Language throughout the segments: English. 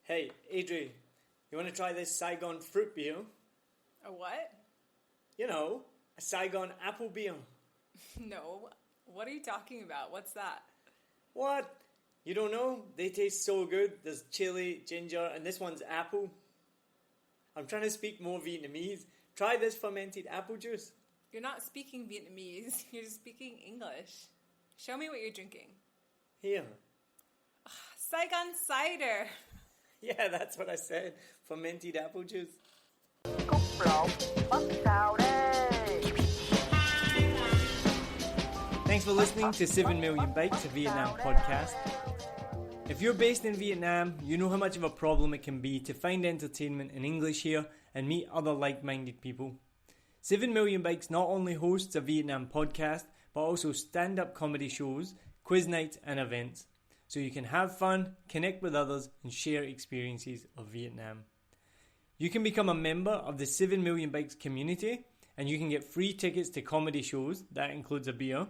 Hey, Adri, you want to try this Saigon fruit beer? A what? You know, a Saigon apple beer. No. What are you talking about? What's that? What? You don't know? They taste so good. There's chili, ginger, and this one's apple. I'm trying to speak more Vietnamese. Try this fermented apple juice. You're not speaking Vietnamese. You're speaking English. Show me what you're drinking. Here. Saigon cider. Yeah, that's what I said. Fermented apple juice. Thanks for listening to 7 Million Bikes, a Vietnam podcast. If you're based in Vietnam, you know how much of a problem it can be to find entertainment in English here and meet other like-minded people. 7 Million Bikes not only hosts a Vietnam podcast, but also stand-up comedy shows, quiz nights and events. So you can have fun, connect with others and share experiences of Vietnam. You can become a member of the 7 Million Bikes community and you can get free tickets to comedy shows, that includes a beer,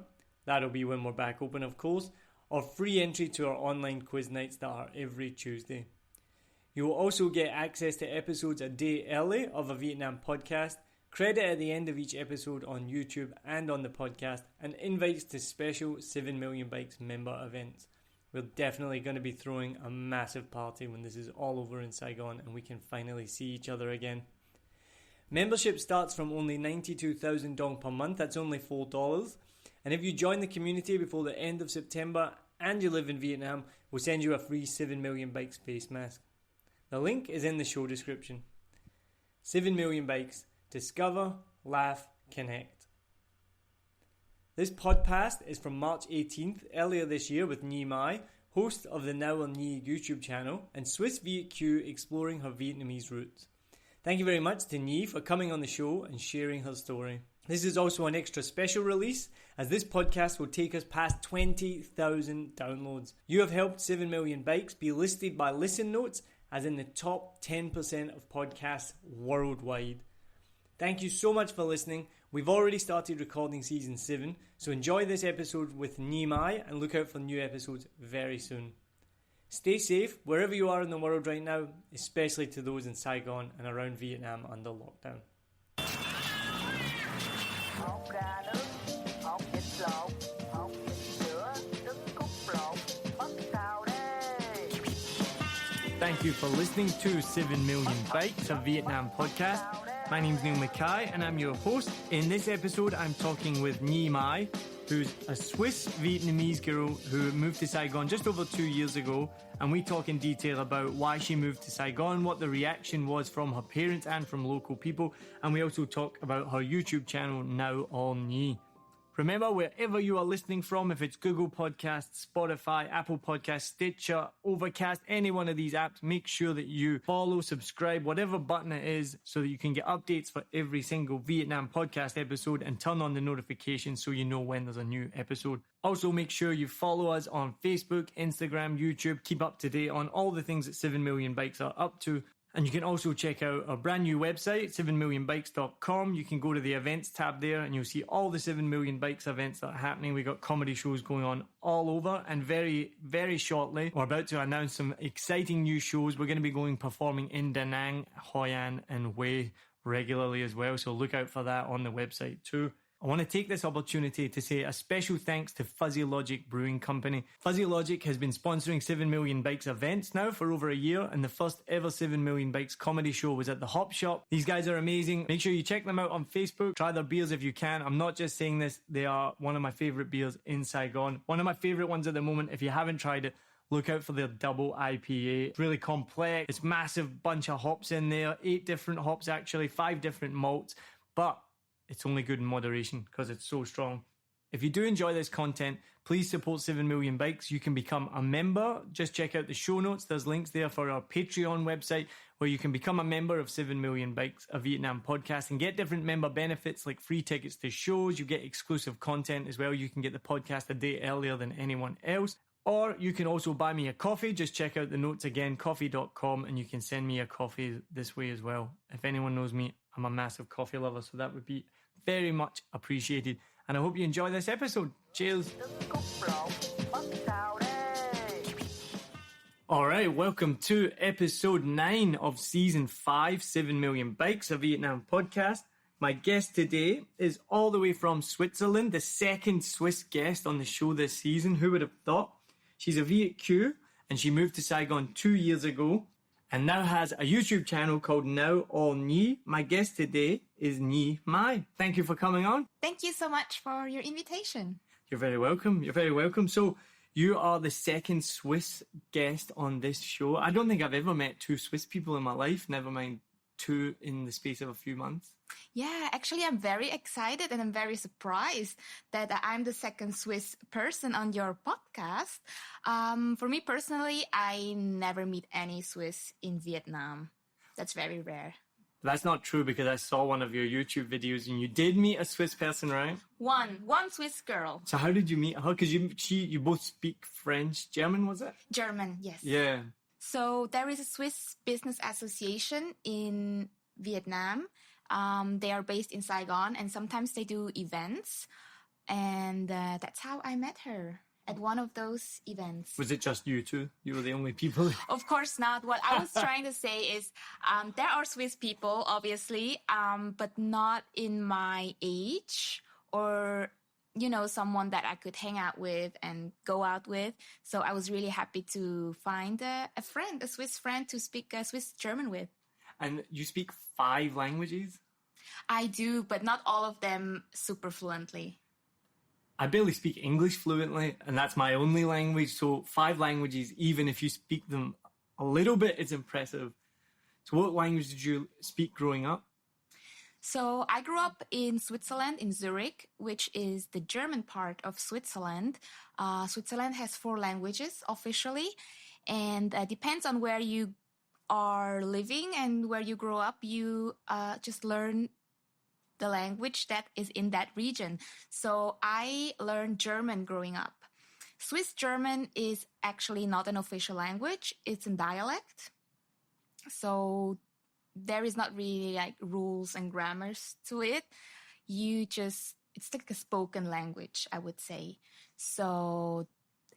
that'll be when we're back open of course, or free entry to our online quiz nights that are every Tuesday. You will also get access to episodes a day early of a Vietnam podcast, credit at the end of each episode on YouTube and on the podcast, and invites to special 7 Million Bikes member events. We're definitely going to be throwing a massive party when this is all over in Saigon and we can finally see each other again. Membership starts from only 92,000 dong per month, that's only $4. And if you join the community before the end of September and you live in Vietnam, we'll send you a free 7 Million Bikes face mask. The link is in the show description. 7 Million Bikes. Discover, laugh, connect. This PodPast is from March 18th, earlier this year with Nguyen, host of the Now Or Nhi YouTube channel, and Swiss Viet Kieu exploring her Vietnamese roots. Thank you very much to Nhi for coming on the show and sharing her story. This is also an extra special release, as this podcast will take us past 20,000 downloads. You have helped 7 Million Bikes be listed by Listen Notes as in the top 10% of podcasts worldwide. Thank you so much for listening. We've already started recording season 7, so enjoy this episode with Nguyen and look out for new episodes very soon. Stay safe wherever you are in the world right now, especially to those in Saigon and around Vietnam under lockdown. Thank you for listening to 7 Million Bikes, a Vietnam podcast. My name's Neil Mackay and I'm your host. In this episode, I'm talking with Nguyen, who's a Swiss Vietnamese girl who moved to Saigon just over 2 years ago. And we talk in detail about why she moved to Saigon, what the reaction was from her parents and from local people. And we also talk about her YouTube channel, Now Or Nhi. Remember, wherever you are listening from, if it's Google Podcasts, Spotify, Apple Podcasts, Stitcher, Overcast, any one of these apps, make sure that you follow, subscribe, whatever button it is, so that you can get updates for every single Vietnam podcast episode and turn on the notifications so you know when there's a new episode. Also, make sure you follow us on Facebook, Instagram, YouTube. Keep up to date on all the things that 7 Million Bikes are up to. And you can also check out our brand new website, 7millionbikes.com. You can go to the events tab there and you'll see all the 7 Million Bikes events that are happening. We've got comedy shows going on all over. And very, very shortly, we're about to announce some exciting new shows. We're going to be performing in Da Nang, Hoi An and Hue regularly as well. So look out for that on the website too. I want to take this opportunity to say a special thanks to Fuzzy Logic Brewing Company. Fuzzy Logic has been sponsoring 7 Million Bikes events now for over a year, and the first ever 7 Million Bikes comedy show was at the Hop Shop. These guys are amazing. Make sure you check them out on Facebook. Try their beers if you can. I'm not just saying this. They are one of my favourite beers in Saigon. One of my favourite ones at the moment. If you haven't tried it, look out for their double IPA. It's really complex. It's massive bunch of hops in there. 8 different hops actually, 5 different malts. But it's only good in moderation because it's so strong. If you do enjoy this content, please support 7 Million Bikes. You can become a member. Just check out the show notes. There's links there for our Patreon website where you can become a member of 7 Million Bikes, a Vietnam podcast, and get different member benefits like free tickets to shows. You get exclusive content as well. You can get the podcast a day earlier than anyone else. Or you can also buy me a coffee. Just check out the notes again, coffee.com, and you can send me a coffee this way as well. If anyone knows me, I'm a massive coffee lover, so that would be very much appreciated. And I hope you enjoy this episode. Cheers. All right, welcome to episode 9 of season 5, 7 Million Bikes, a Vietnam podcast. My guest today is all the way from Switzerland, the second Swiss guest on the show this season. Who would have thought? She's a Viet Kieu, and she moved to Saigon 2 years ago, and now has a YouTube channel called Now Or Nhi. My guest today is Nhi Mai. Thank you for coming on. Thank you so much for your invitation. You're very welcome. You're very welcome. So you are the second Swiss guest on this show. I don't think I've ever met 2 Swiss people in my life, never mind 2 in the space of a few months. Yeah, actually, I'm very excited and I'm very surprised that I'm the second Swiss person on your podcast. For me personally, I never meet any Swiss in Vietnam. That's very rare. That's not true because I saw one of your YouTube videos and you did meet a Swiss person, right? One Swiss girl. So how did you meet her? Because you both speak French, German, was it? German, yes. Yeah. So there is a Swiss Business Association in Vietnam. They are based in Saigon and sometimes they do events. And that's how I met her at one of those events. Was it just you two? You were the only people? Of course not. What I was trying to say is there are Swiss people, obviously, but not in my age or, you know, someone that I could hang out with and go out with. So I was really happy to find a friend, a Swiss friend to speak Swiss German with. And you speak 5 languages? I do, but not all of them super fluently. I barely speak English fluently, and that's my only language. So 5 languages, even if you speak them a little bit, it's impressive. So what language did you speak growing up? So I grew up in Switzerland, in Zurich, which is the German part of Switzerland. Switzerland has 4 languages officially, and depends on where you are living and where you grow up, you just learn the language that is in that region. So I learned German growing up. Swiss German is actually not an official language. It's a dialect. So there is not really like rules and grammars to it. It's like a spoken language, I would say. So,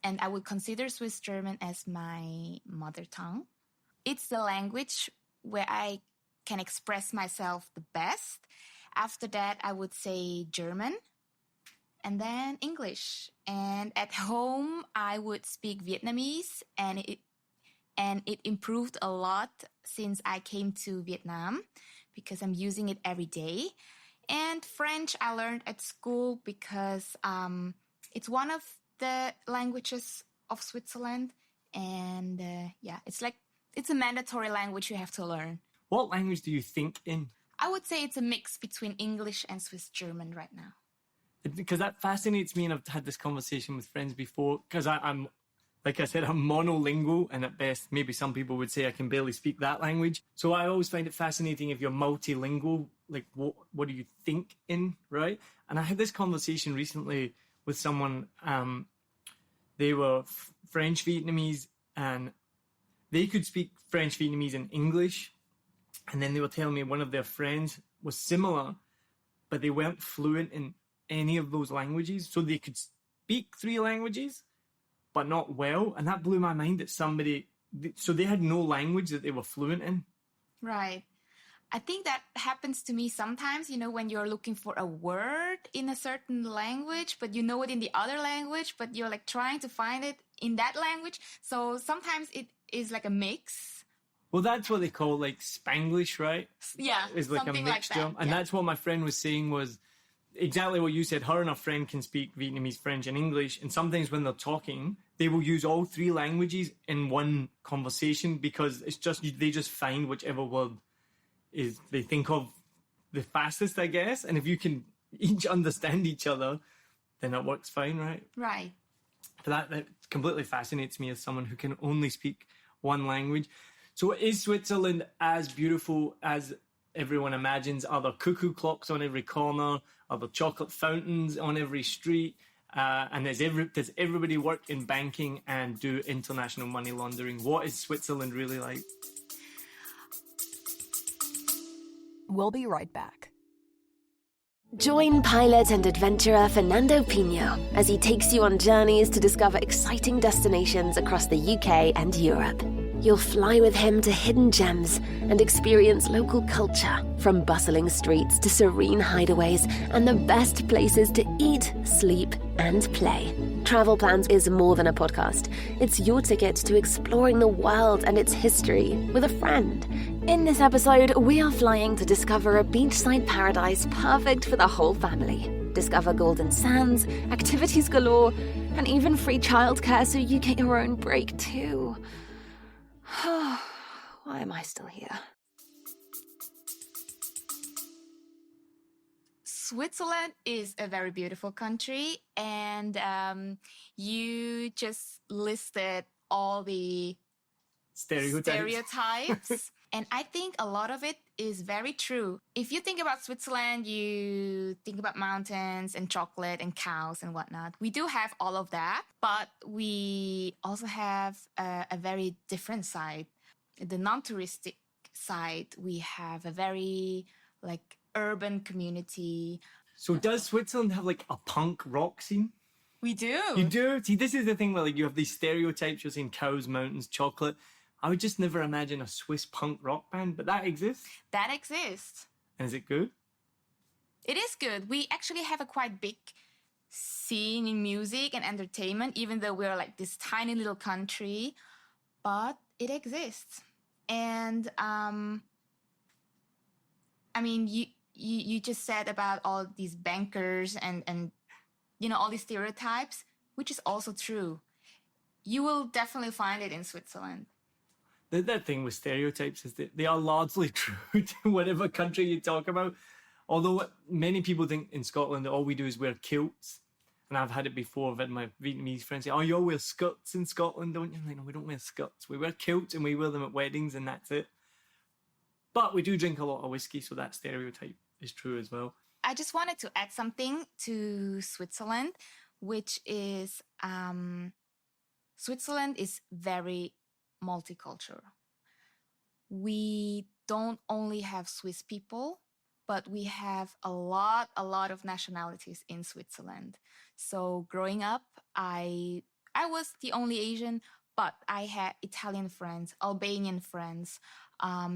and I would consider Swiss German as my mother tongue. It's the language where I can express myself the best. After that, I would say German and then English. And at home, I would speak Vietnamese, and it improved a lot since I came to Vietnam because I'm using it every day. And French I learned at school because it's one of the languages of Switzerland. And it's a mandatory language you have to learn. What language do you think in? I would say it's a mix between English and Swiss German right now. Because that fascinates me, and I've had this conversation with friends before, because I'm, like I said, I'm monolingual, and at best, maybe some people would say I can barely speak that language. So I always find it fascinating if you're multilingual, like what do you think in, right? And I had this conversation recently with someone, they were French Vietnamese, and they could speak French Vietnamese and English. And then they were telling me one of their friends was similar, but they weren't fluent in any of those languages. So they could speak 3 languages, but not well. And that blew my mind that so they had no language that they were fluent in. Right. I think that happens to me sometimes, you know, when you're looking for a word in a certain language, but you know it in the other language, but you're like trying to find it in that language. So sometimes it is like a mix. Well, that's what they call like Spanglish, right? Yeah, it's like a mixture. Like that. And that's what my friend was saying was exactly what you said. Her and her friend can speak Vietnamese, French, and English. And sometimes when they're talking, they will use all 3 languages in one conversation because they just find whichever word is they think of the fastest, I guess. And if you can each understand each other, then it works fine, right? Right. But that completely fascinates me as someone who can only speak one language. So is Switzerland as beautiful as everyone imagines? Are there cuckoo clocks on every corner? Are there chocolate fountains on every street? And does everybody work in banking and do international money laundering? What is Switzerland really like? We'll be right back. Join pilot and adventurer Fernando Pino as he takes you on journeys to discover exciting destinations across the UK and Europe. You'll fly with him to hidden gems and experience local culture, from bustling streets to serene hideaways and the best places to eat, sleep, and play. Travel Plans is more than a podcast. It's your ticket to exploring the world and its history with a friend. In this episode, we are flying to discover a beachside paradise perfect for the whole family. Discover golden sands, activities galore, and even free childcare so you get your own break too. Why am I still here? Switzerland is a very beautiful country, and you just listed all the stereotypes. And I think a lot of it is very true. If you think about Switzerland, you think about mountains and chocolate and cows and whatnot. We do have all of that, but we also have a very different side. The non-touristic side, we have a very urban community. So does Switzerland have a punk rock scene? We do. You do? See, this is the thing where you have these stereotypes. You're saying cows, mountains, chocolate. I would just never imagine a Swiss punk rock band, but that exists. That exists. And is it good? It is good. We actually have a quite big scene in music and entertainment, even though we're this tiny little country, but it exists. And you just said about all these bankers and all these stereotypes, which is also true. You will definitely find it in Switzerland. The thing with stereotypes is that they are largely true to whatever country you talk about. Although many people think in Scotland that all we do is wear kilts. And I've had it before. I've had my Vietnamese friends say, oh, you all wear skirts in Scotland, don't you? I'm like, no, we don't wear skirts. We wear kilts and we wear them at weddings and that's it. But we do drink a lot of whiskey, so that stereotype is true as well. I just wanted to add something to Switzerland, which is Switzerland is very multicultural. We don't only have Swiss people, but we have a lot of nationalities in Switzerland. So growing up, I was the only Asian, but I had Italian friends, Albanian friends,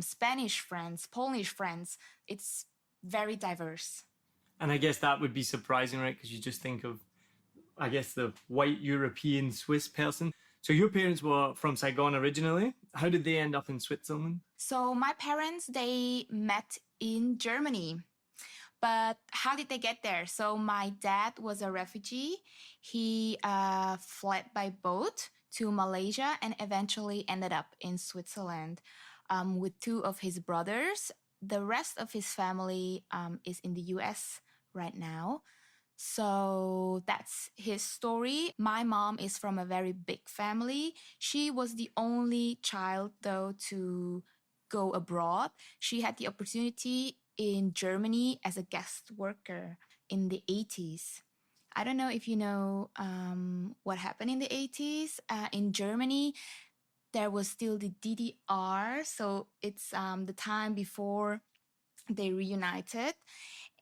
Spanish friends, Polish friends. It's very diverse. And I guess that would be surprising, right? Because you just think of, I guess, the white European Swiss person. So your parents were from Saigon originally. How did they end up in Switzerland? So my parents, they met in Germany. But how did they get there? So my dad was a refugee. He fled by boat to Malaysia and eventually ended up in Switzerland with two of his brothers. The rest of his family is in the US right now. So that's his story. My mom is from a very big family. She was the only child, though, to go abroad. She had the opportunity in Germany as a guest worker in the 80s. I don't know if you know what happened in the 80s. In Germany, there was still the DDR. So it's the time before they reunited.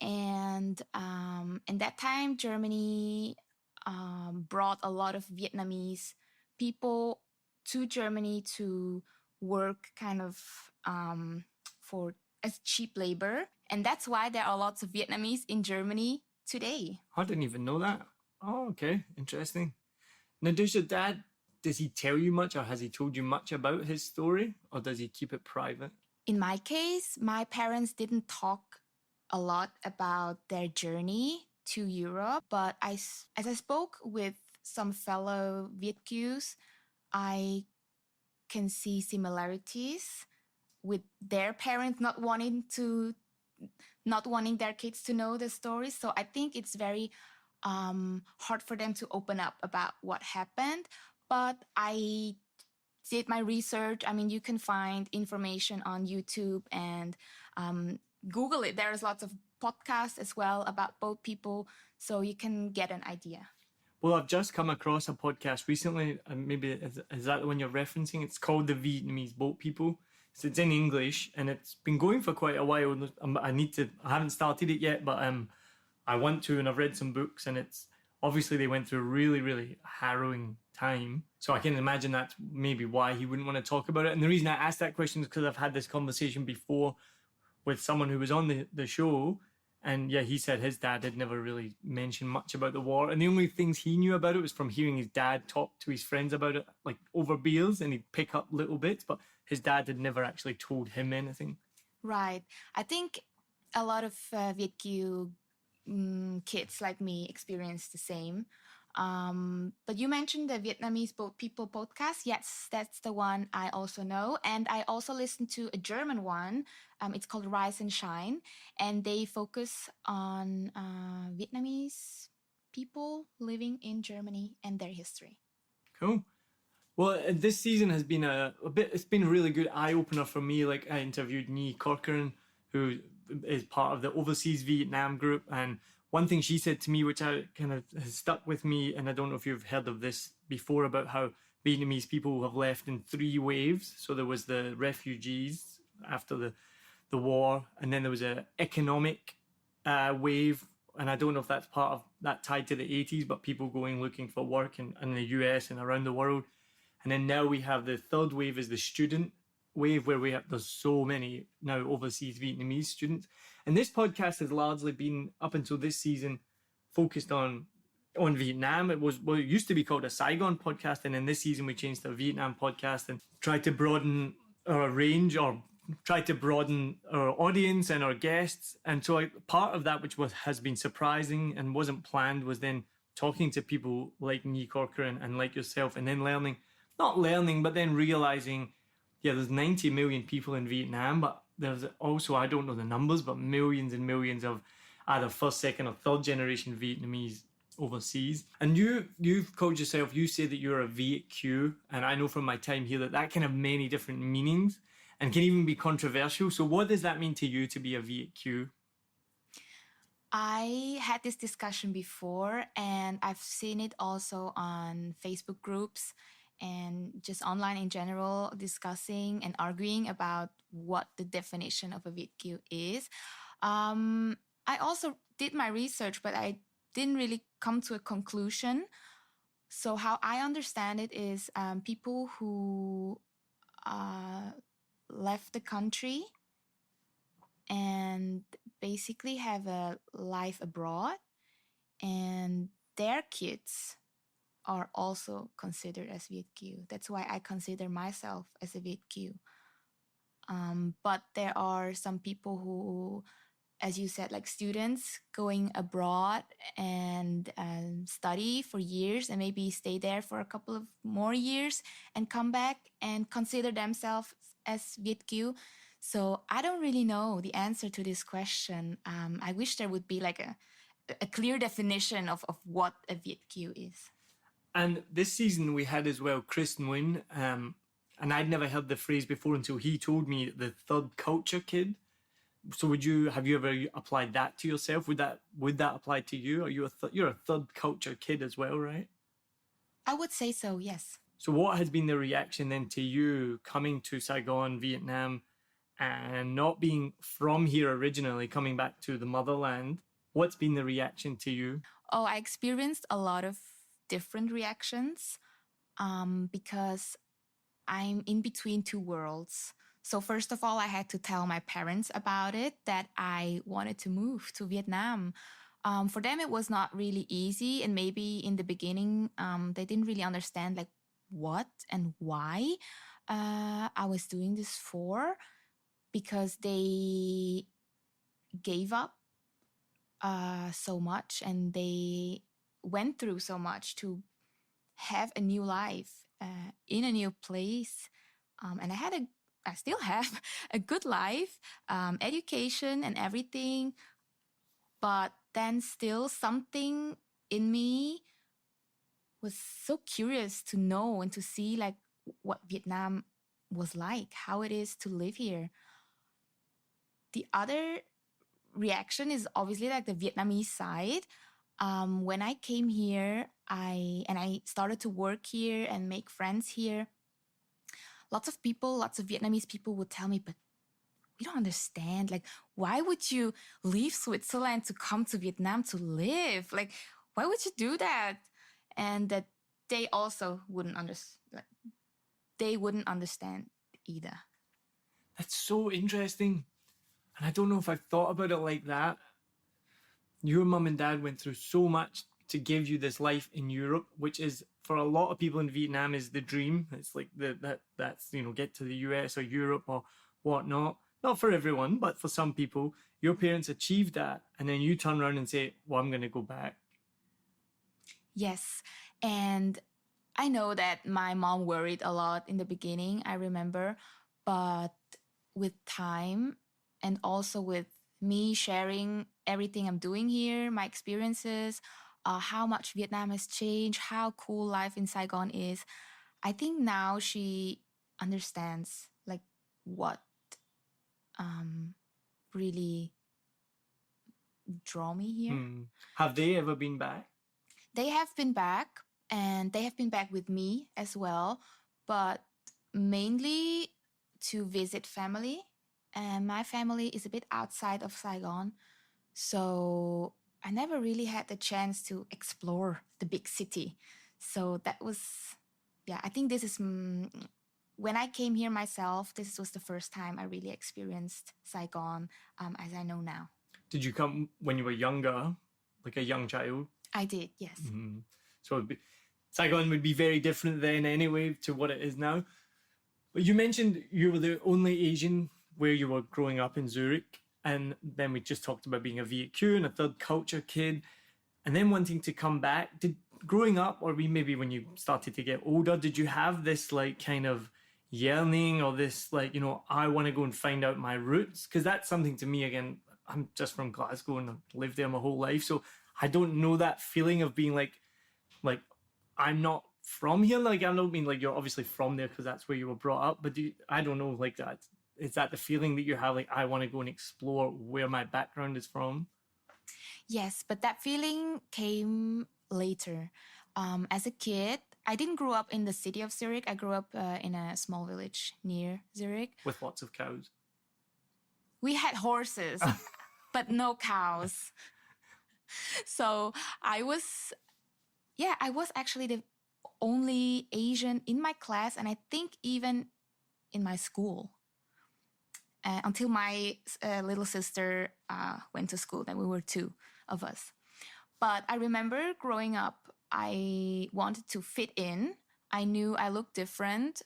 And that time, Germany brought a lot of Vietnamese people to Germany to work kind of as cheap labor. And that's why there are lots of Vietnamese in Germany today. I didn't even know that. Oh, okay. Interesting. Now, does your dad, does he tell you much or has he told you much about his story or does he keep it private? In my case, my parents didn't talk a lot about their journey to Europe, but as I spoke with some fellow Viet Kieus, I can see similarities with their parents not wanting their kids to know the stories. So I think it's very hard for them to open up about what happened. But I did my research. I mean, you can find information on YouTube and Google it. There's lots of podcasts as well about boat people, so you can get an idea. Well, I've just come across a podcast recently, and maybe is that the one you're referencing? It's called The Vietnamese Boat People. So it's in English, and it's been going for quite a while. I haven't started it yet, but I want to, and I've read some books, and it's obviously they went through a really, really harrowing time. So I can imagine that's maybe why he wouldn't want to talk about it. And the reason I asked that question is because I've had this conversation before with someone who was on the show. And yeah, he said his dad had never really mentioned much about the war. And the only things he knew about it was from hearing his dad talk to his friends about it, like over beers, and he'd pick up little bits. But his dad had never actually told him anything. Right. I think a lot of Viet Kieu kids like me experience the same. But you mentioned the Vietnamese Boat People podcast. Yes, that's the one I also know. And I also listened to a German one. It's called Rise and Shine. And they focus on Vietnamese people living in Germany and their history. Cool. Well, this season has been it's been a really good eye-opener for me. Like, I interviewed Nhi Corcoran, who is part of the Overseas Vietnam group. And one thing she said to me, which I kind of has stuck with me, and I don't know if you've heard of this before, about how Vietnamese people have left in 3 waves. So there was the refugees after the war, and then there was an economic wave. And I don't know if that's part of that tied to the 80s, but people going looking for work in the US and around the world. And then now we have the 3rd wave is the student wave, where there's so many now overseas Vietnamese students. And this podcast has largely been, up until this season, focused on Vietnam. It used to be called a Saigon podcast, and in this season we changed to a Vietnam podcast and tried to broaden our range, or tried to broaden our audience and our guests. And so part of that, which has been surprising and wasn't planned, was then talking to people like Nhi Corcoran and like yourself, and then but then realizing, yeah, there's 90 million people in Vietnam, but there's also, I don't know the numbers, but millions and millions of either 1st, 2nd or 3rd generation Vietnamese overseas. And you've called yourself, you say that you're a Viet Kieu, and I know from my time here that can have many different meanings and can even be controversial. So what does that mean to you to be a Viet Kieu? I had this discussion before, and I've seen it also on Facebook groups and just online in general, discussing and arguing about what the definition of a Viet Kieu is. I also did my research, but I didn't really come to a conclusion. So how I understand it is people who left the country and basically have a life abroad, and their kids are also considered as Viet Kieu. That's why I consider myself as a Viet Kieu. But there are some people who, as you said, like students going abroad and study for years and maybe stay there for a couple of more years and come back and consider themselves as Viet Kieu. So I don't really know the answer to this question. I wish there would be like a clear definition of what a Viet Kieu is. And this season we had as well Chris Nguyen, and I'd never heard the phrase before until he told me, the 3rd culture kid. So have you ever applied that to yourself? Would that apply to you? Are you you're a 3rd culture kid as well, right? I would say so, yes. So what has been the reaction then to you coming to Saigon, Vietnam, and not being from here originally, coming back to the motherland? What's been the reaction to you? Oh, I experienced a lot of different reactions because I'm in between 2 worlds. So first of all, I had to tell my parents about it, that I wanted to move to Vietnam. For them, it was not really easy. And maybe in the beginning, they didn't really understand like what and why I was doing this for, because they gave up so much and they went through so much to have a new life in a new place. And I still have a good life, education and everything. But then still something in me was so curious to know and to see like what Vietnam was like, how it is to live here. The other reaction is obviously like the Vietnamese side. When I came here, I started to work here and make friends here, lots of Vietnamese people would tell me, but we don't understand. Like, why would you leave Switzerland to come to Vietnam to live? Like, why would you do that? And that they also wouldn't understand. Like, they wouldn't understand either. That's so interesting. And I don't know if I've thought about it like that. Your mum and dad went through so much to give you this life in Europe, which is for a lot of people in Vietnam is the dream. It's like that's get to the US or Europe or whatnot. Not for everyone, but for some people, your parents achieved that, and then you turn around and say, "Well, I'm going to go back." Yes, and I know that my mom worried a lot in the beginning. I remember, but with time and also with me sharing everything I'm doing here, my experiences, how much Vietnam has changed, how cool life in Saigon is. I think now she understands like what really draw me here. Have they ever been back? They have been back, and they have been back with me as well, but mainly to visit family. And my family is a bit outside of Saigon, so I never really had the chance to explore the big city. So that was, I think this is, when I came here myself, this was the first time I really experienced Saigon as I know now. Did you come when you were younger, like a young child? I did, yes. Mm-hmm. So Saigon would be very different then anyway to what it is now. But you mentioned you were the only Asian where you were growing up in Zurich. And then we just talked about being a Viet Kieu and a third culture kid. And then wanting to come back. Growing up, or maybe when you started to get older, did you have this like kind of yearning or this like, I want to go and find out my roots? Because that's something to me, again, I'm just from Glasgow and I've lived there my whole life. So I don't know that feeling of being like I'm not from here. Like, I don't mean like you're obviously from there because that's where you were brought up. But I don't know, like that. Is that the feeling that you have? Like, I want to go and explore where my background is from? Yes, but that feeling came later. As a kid, I didn't grow up in the city of Zurich. I grew up in a small village near Zurich. With lots of cows? We had horses, but no cows. So I was actually the only Asian in my class, and I think even in my school. Until my little sister went to school, then we were two of us. But I remember growing up, I wanted to fit in. I knew I looked different.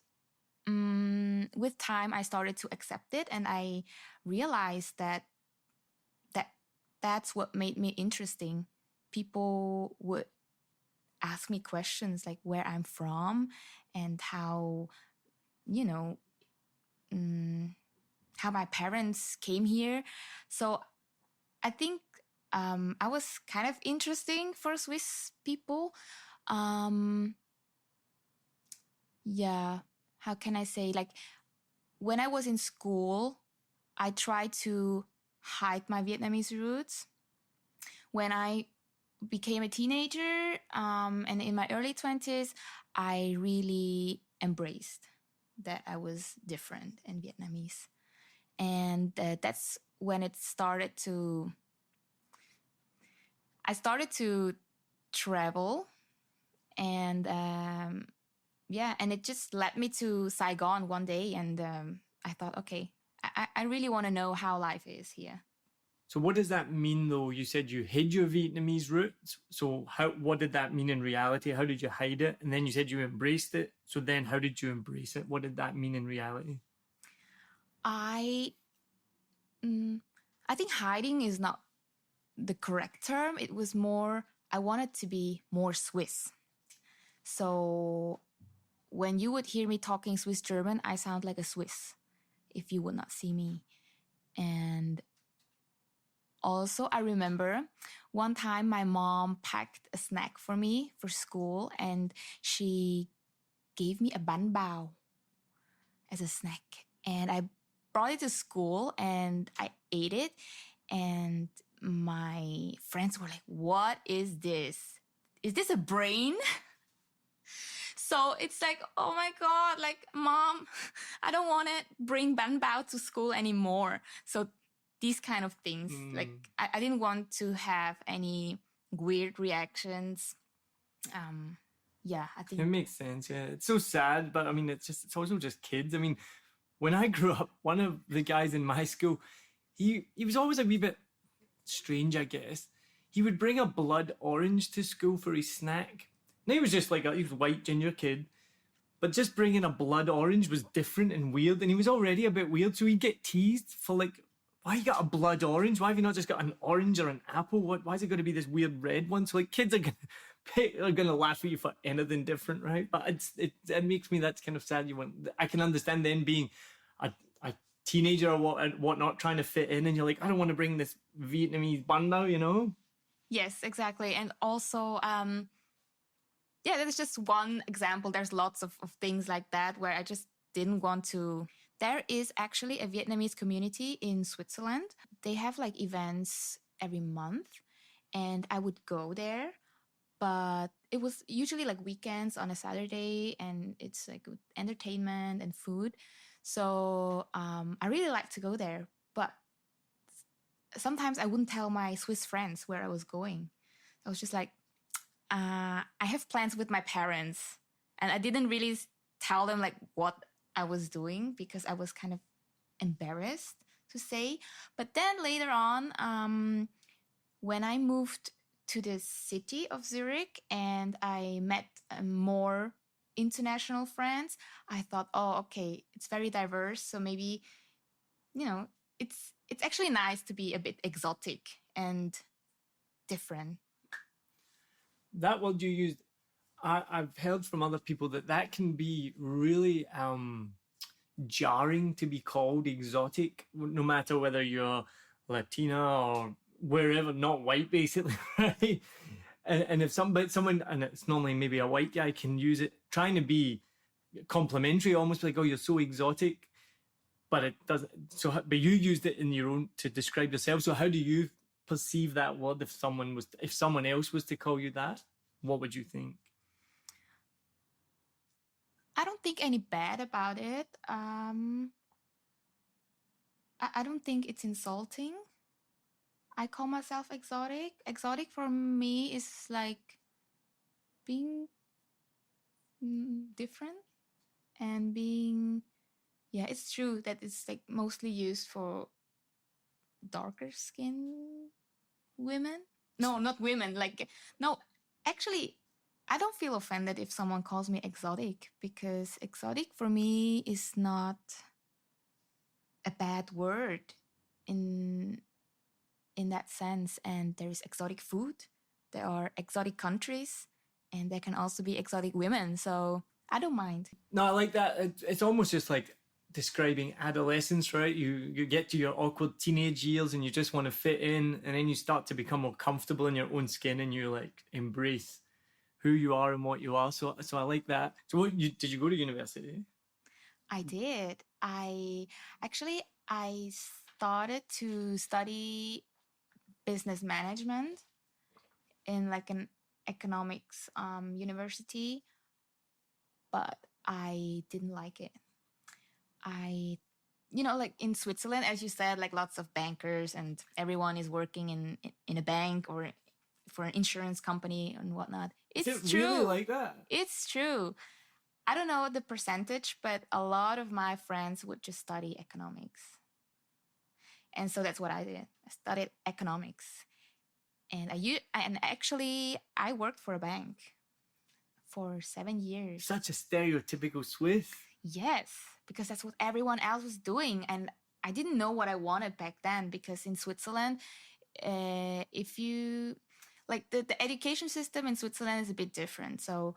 With time, I started to accept it, and I realized that's what made me interesting. People would ask me questions like where I'm from and how, how my parents came here. So I think I was kind of interesting for Swiss people. How can I say? Like, when I was in school, I tried to hide my Vietnamese roots. When I became a teenager and in my early 20s, I really embraced that I was different and Vietnamese. And that's when I started to travel. And and it just led me to Saigon one day. And I thought, okay, I really want to know how life is here. So what does that mean, though? You said you hid your Vietnamese roots. So what did that mean in reality? How did you hide it? And then you said you embraced it. So then how did you embrace it? What did that mean in reality? I think hiding is not the correct term. It was more, I wanted to be more Swiss. So when you would hear me talking Swiss German, I sound like a Swiss if you would not see me. And also, I remember one time my mom packed a snack for me for school, and she gave me a bánh bao as a snack. And I brought it to school and I ate it. And my friends were like, "What is this? Is this a brain?" So it's like, oh my God, like, Mom, I don't want to bring banh bao to school anymore. So these kind of things, like, I didn't want to have any weird reactions. Yeah, I think It makes sense. Yeah, it's so sad, but I mean, it's also just kids. I mean, when I grew up, one of the guys in my school, he was always a wee bit strange, I guess. He would bring a blood orange to school for his snack. Now he was just like he was a white ginger kid, but just bringing a blood orange was different and weird, and he was already a bit weird, so he'd get teased for like, why you got a blood orange? Why have you not just got an orange or an apple? Why is it going to be this weird red one? So like kids are gonna laugh at you for anything different, right? But it makes me, that's kind of sad. I can understand then being a teenager or whatnot, trying to fit in, and you're like, I don't want to bring this Vietnamese bun now, you know? yes, exactly. And also, yeah, that's just one example. There's lots of things like that where I just didn't want to. There is actually a Vietnamese community in Switzerland. They have like events every month, and I would go there. But it was usually like weekends on a Saturday, and it's like with entertainment and food. So I really like to go there. But sometimes I wouldn't tell my Swiss friends where I was going. I was just like, I have plans with my parents. And I didn't really tell them like what I was doing because I was kind of embarrassed to say. But then later on, when I moved to the city of Zurich and I met more international friends, I thought, oh, okay, it's very diverse. So maybe, it's actually nice to be a bit exotic and different. That word you used, I've heard from other people that can be really jarring to be called exotic, no matter whether you're Latina or wherever, not white, basically, right? And if someone, and it's normally maybe a white guy, can use it trying to be complimentary, almost like, oh, you're so exotic, but it doesn't. So, but you used it in your own to describe yourself. So, how do you perceive that word if someone else was to call you that? What would you think? I don't think any bad about it. I don't think it's insulting. I call myself exotic. Exotic for me is like being different and being, yeah, it's true that it's like mostly used for darker skin women. No, not women. Like, no, actually, I don't feel offended if someone calls me exotic because exotic for me is not a bad word in that sense. And there is exotic food, there are exotic countries, and there can also be exotic women. So I don't mind. No, I like that. It's almost just like describing adolescence, right? You get to your awkward teenage years and you just want to fit in, and then you start to become more comfortable in your own skin and you like embrace who you are and what you are. So I like that. So did you go to university? I did. I started to study business management in like an economics university, but I didn't like it. Like in Switzerland, as you said, like lots of bankers and everyone is working in a bank or for an insurance company and whatnot. It's true. Really like that? It's true. I don't know the percentage, but a lot of my friends would just study economics. And so that's what I did. I studied economics. And I worked for a bank for 7 years. Such a stereotypical Swiss. Yes, because that's what everyone else was doing. And I didn't know what I wanted back then because in Switzerland, if you... Like the education system in Switzerland is a bit different. So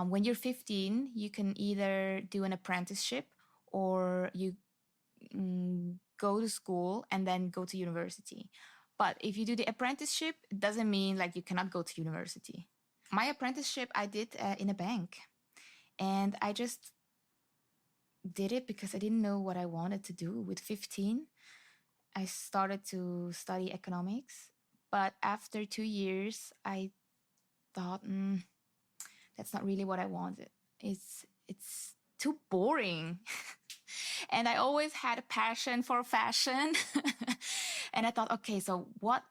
when you're 15, you can either do an apprenticeship or you go to school and then go to university. But if you do the apprenticeship, it doesn't mean like you cannot go to university. My apprenticeship I did in a bank. And I just did it because I didn't know what I wanted to do. With 15, I started to study economics. But after 2 years, I thought, that's not really what I wanted. it's too boring. And I always had a passion for fashion. And I thought, okay, so what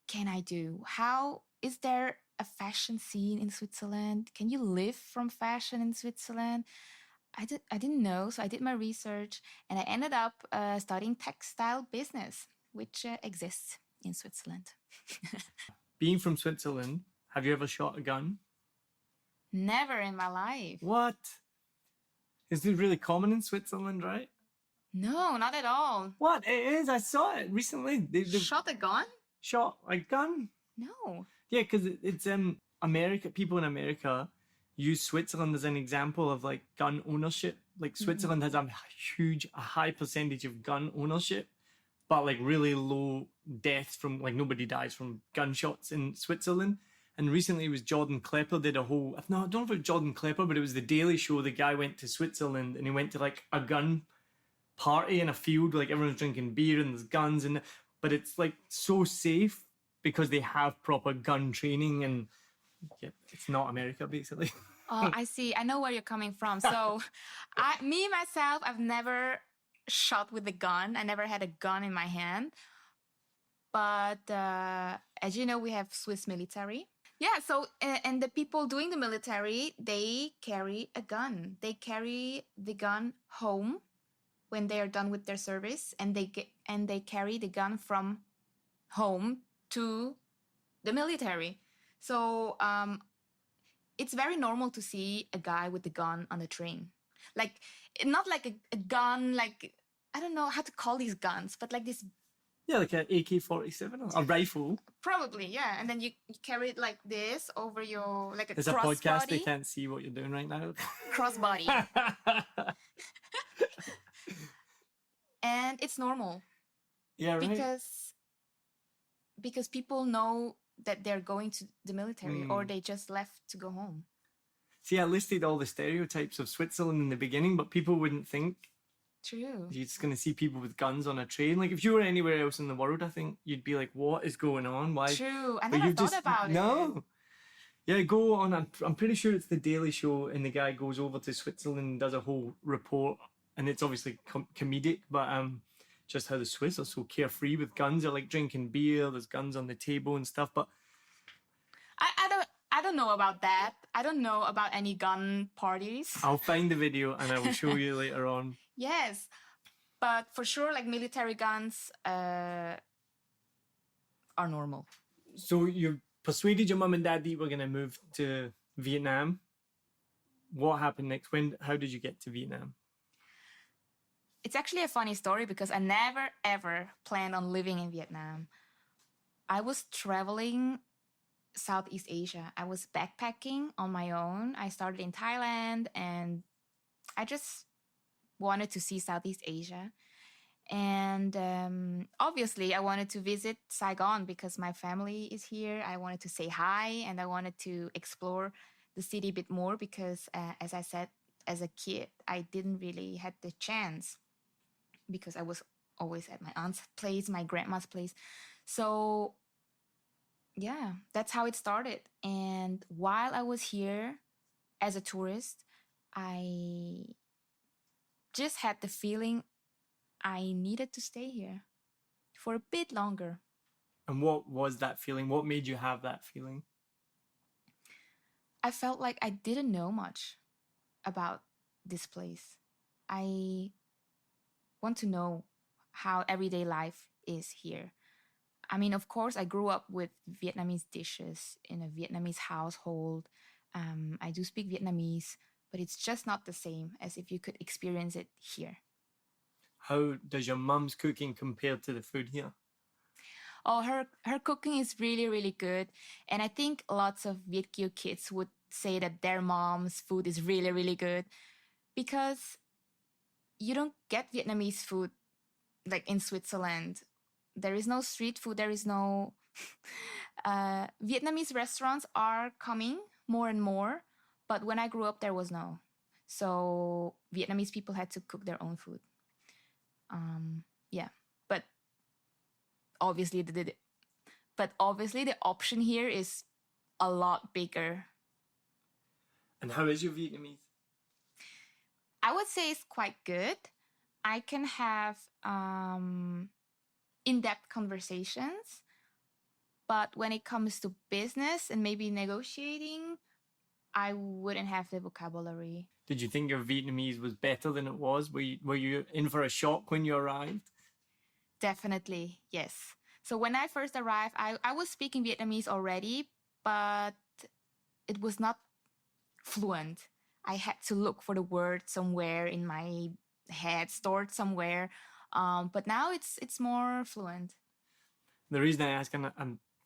can I do? How is there a fashion scene in Switzerland? Can you live from fashion in Switzerland? I didn't know, so I did my research, and I ended up studying textile business, which exists in Switzerland. Being from Switzerland, have you ever shot a gun? Never in my life. What? Is this really common in Switzerland, right? No, not at all. What? It is. I saw it recently. They Shot a gun? shot a gun. No. Yeah, because it's America. People in America use Switzerland as an example of like gun ownership. Like Switzerland has a high percentage of gun ownership, but like really low deaths from, like, nobody dies from gunshots in Switzerland. And recently it was Jordan Klepper did a whole, no, I don't know if it was Jordan Klepper, but it was the Daily Show. The guy went to Switzerland and he went to like a gun party in a field, like everyone's drinking beer and there's guns, but it's like so safe because they have proper gun training, and yeah, it's not America basically. Oh, I see. I know where you're coming from. So myself, I've never shot with a gun. I never had a gun in my hand. But as you know, we have Swiss military. Yeah, so, and the people doing the military, they carry a gun. They carry the gun home when they are done with their service, and they carry the gun from home to the military. So it's very normal to see a guy with a gun on the train. Like, not like a gun, like, I don't know how to call these guns, but like this. Yeah, like an AK-47, a rifle. Probably, yeah. And then you carry it like this over your, like a There's crossbody. a podcast, they can't see what you're doing right now. Crossbody. And it's normal. Yeah, right. Because people know that they're going to the military or they just left to go home. See, I listed all the stereotypes of Switzerland in the beginning, but people wouldn't think True. you're just going to see people with guns on a train. Like, if you were anywhere else in the world, I think you'd be like, what is going on? Why? True. I But never you've thought about it. No. Yeah, go on. I'm pretty sure it's the Daily Show, and the guy goes over to Switzerland and does a whole report, and it's obviously comedic, but just how the Swiss are so carefree with guns. They're like drinking beer, there's guns on the table and stuff, but I don't know about that. I don't know about any gun parties. I'll find the video and I will show you later on. Yes, but for sure, like military guns are normal. So you persuaded your mum and dad that you were going to move to Vietnam. What happened next? How did you get to Vietnam? It's actually a funny story because I never, ever planned on living in Vietnam. I was traveling Southeast Asia. I was backpacking on my own. I started in Thailand and I just wanted to see Southeast Asia. And obviously, I wanted to visit Saigon because my family is here. I wanted to say hi and I wanted to explore the city a bit more because, as I said, as a kid, I didn't really had the chance because I was always at my aunt's place, my grandma's place. So, yeah, that's how it started. And while I was here as a tourist, I just had the feeling I needed to stay here for a bit longer. And what was that feeling? What made you have that feeling? I felt like I didn't know much about this place. I want to know how everyday life is here. I mean, of course, I grew up with Vietnamese dishes in a Vietnamese household. I do speak Vietnamese, but it's just not the same as if you could experience it here. How does your mum's cooking compare to the food here? Oh, her cooking is really, really good. And I think lots of Viet Kieu kids would say that their mom's food is really, really good because you don't get Vietnamese food like in Switzerland. There is no street food. There is no... Vietnamese restaurants are coming more and more, but when I grew up, there was no. So Vietnamese people had to cook their own food. Yeah, but obviously the option here is a lot bigger. And how is your Vietnamese? I would say it's quite good. I can have in-depth conversations, but when it comes to business and maybe negotiating, I wouldn't have the vocabulary. Did you think your Vietnamese was better than it was? Were you in for a shock when you arrived? Definitely, yes. So when I first arrived, I was speaking Vietnamese already, but it was not fluent. I had to look for the word somewhere in my head, stored somewhere. But now it's more fluent. The reason I ask, and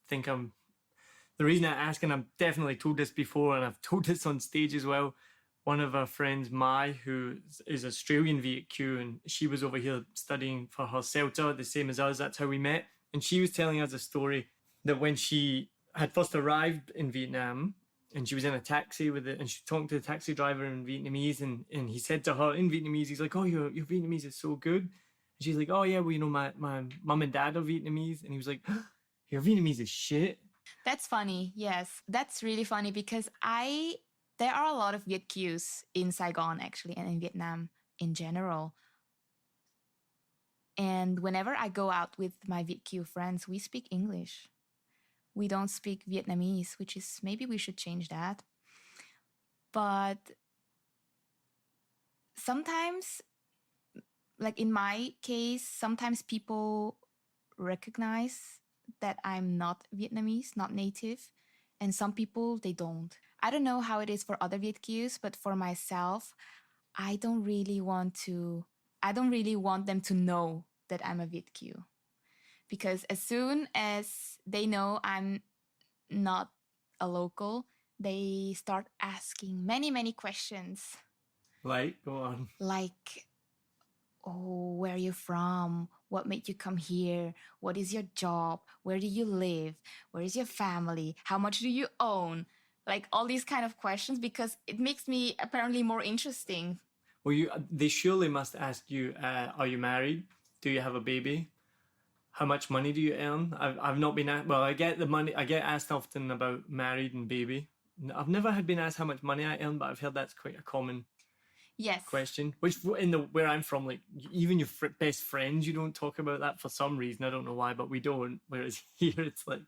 the reason I ask, and I've definitely told this before, and I've told this on stage as well. One of our friends, Mai, who is Australian Viet Kieu, and she was over here studying for her CELTA, the same as us. That's how we met. And she was telling us a story that when she had first arrived in Vietnam, and she was in a taxi with it, and she talked to the taxi driver in Vietnamese, and he said to her in Vietnamese, he's like, "Oh, your Vietnamese is so good." And she's like, "Oh yeah, well, my mum and dad are Vietnamese." And he was like, "Your Vietnamese is shit." That's funny. Yes, that's really funny because there are a lot of Viet Kieus in Saigon actually, and in Vietnam in general. And whenever I go out with my Viet Kieu friends, we speak English. We don't speak Vietnamese, which is maybe we should change that. But sometimes, like in my case, sometimes people recognize that I'm not Vietnamese, not native, and some people, they don't. I don't know how it is for other Viet Kieus, but for myself, I don't really want them to know that I'm a Viet Kieu. Because as soon as they know I'm not a local, they start asking many, many questions. Like, go on. Like, oh, where are you from? What made you come here? What is your job? Where do you live? Where is your family? How much do you own? Like all these kind of questions, because it makes me apparently more interesting. Well, they surely must ask you, are you married? Do you have a baby? How much money do you earn? I've not been asked. Well, I get the money. I get asked often about married and baby. I've never been asked how much money I earn, but I've heard that's quite a common question. Which where I'm from, like even your best friends, you don't talk about that for some reason. I don't know why, but we don't. Whereas here, it's like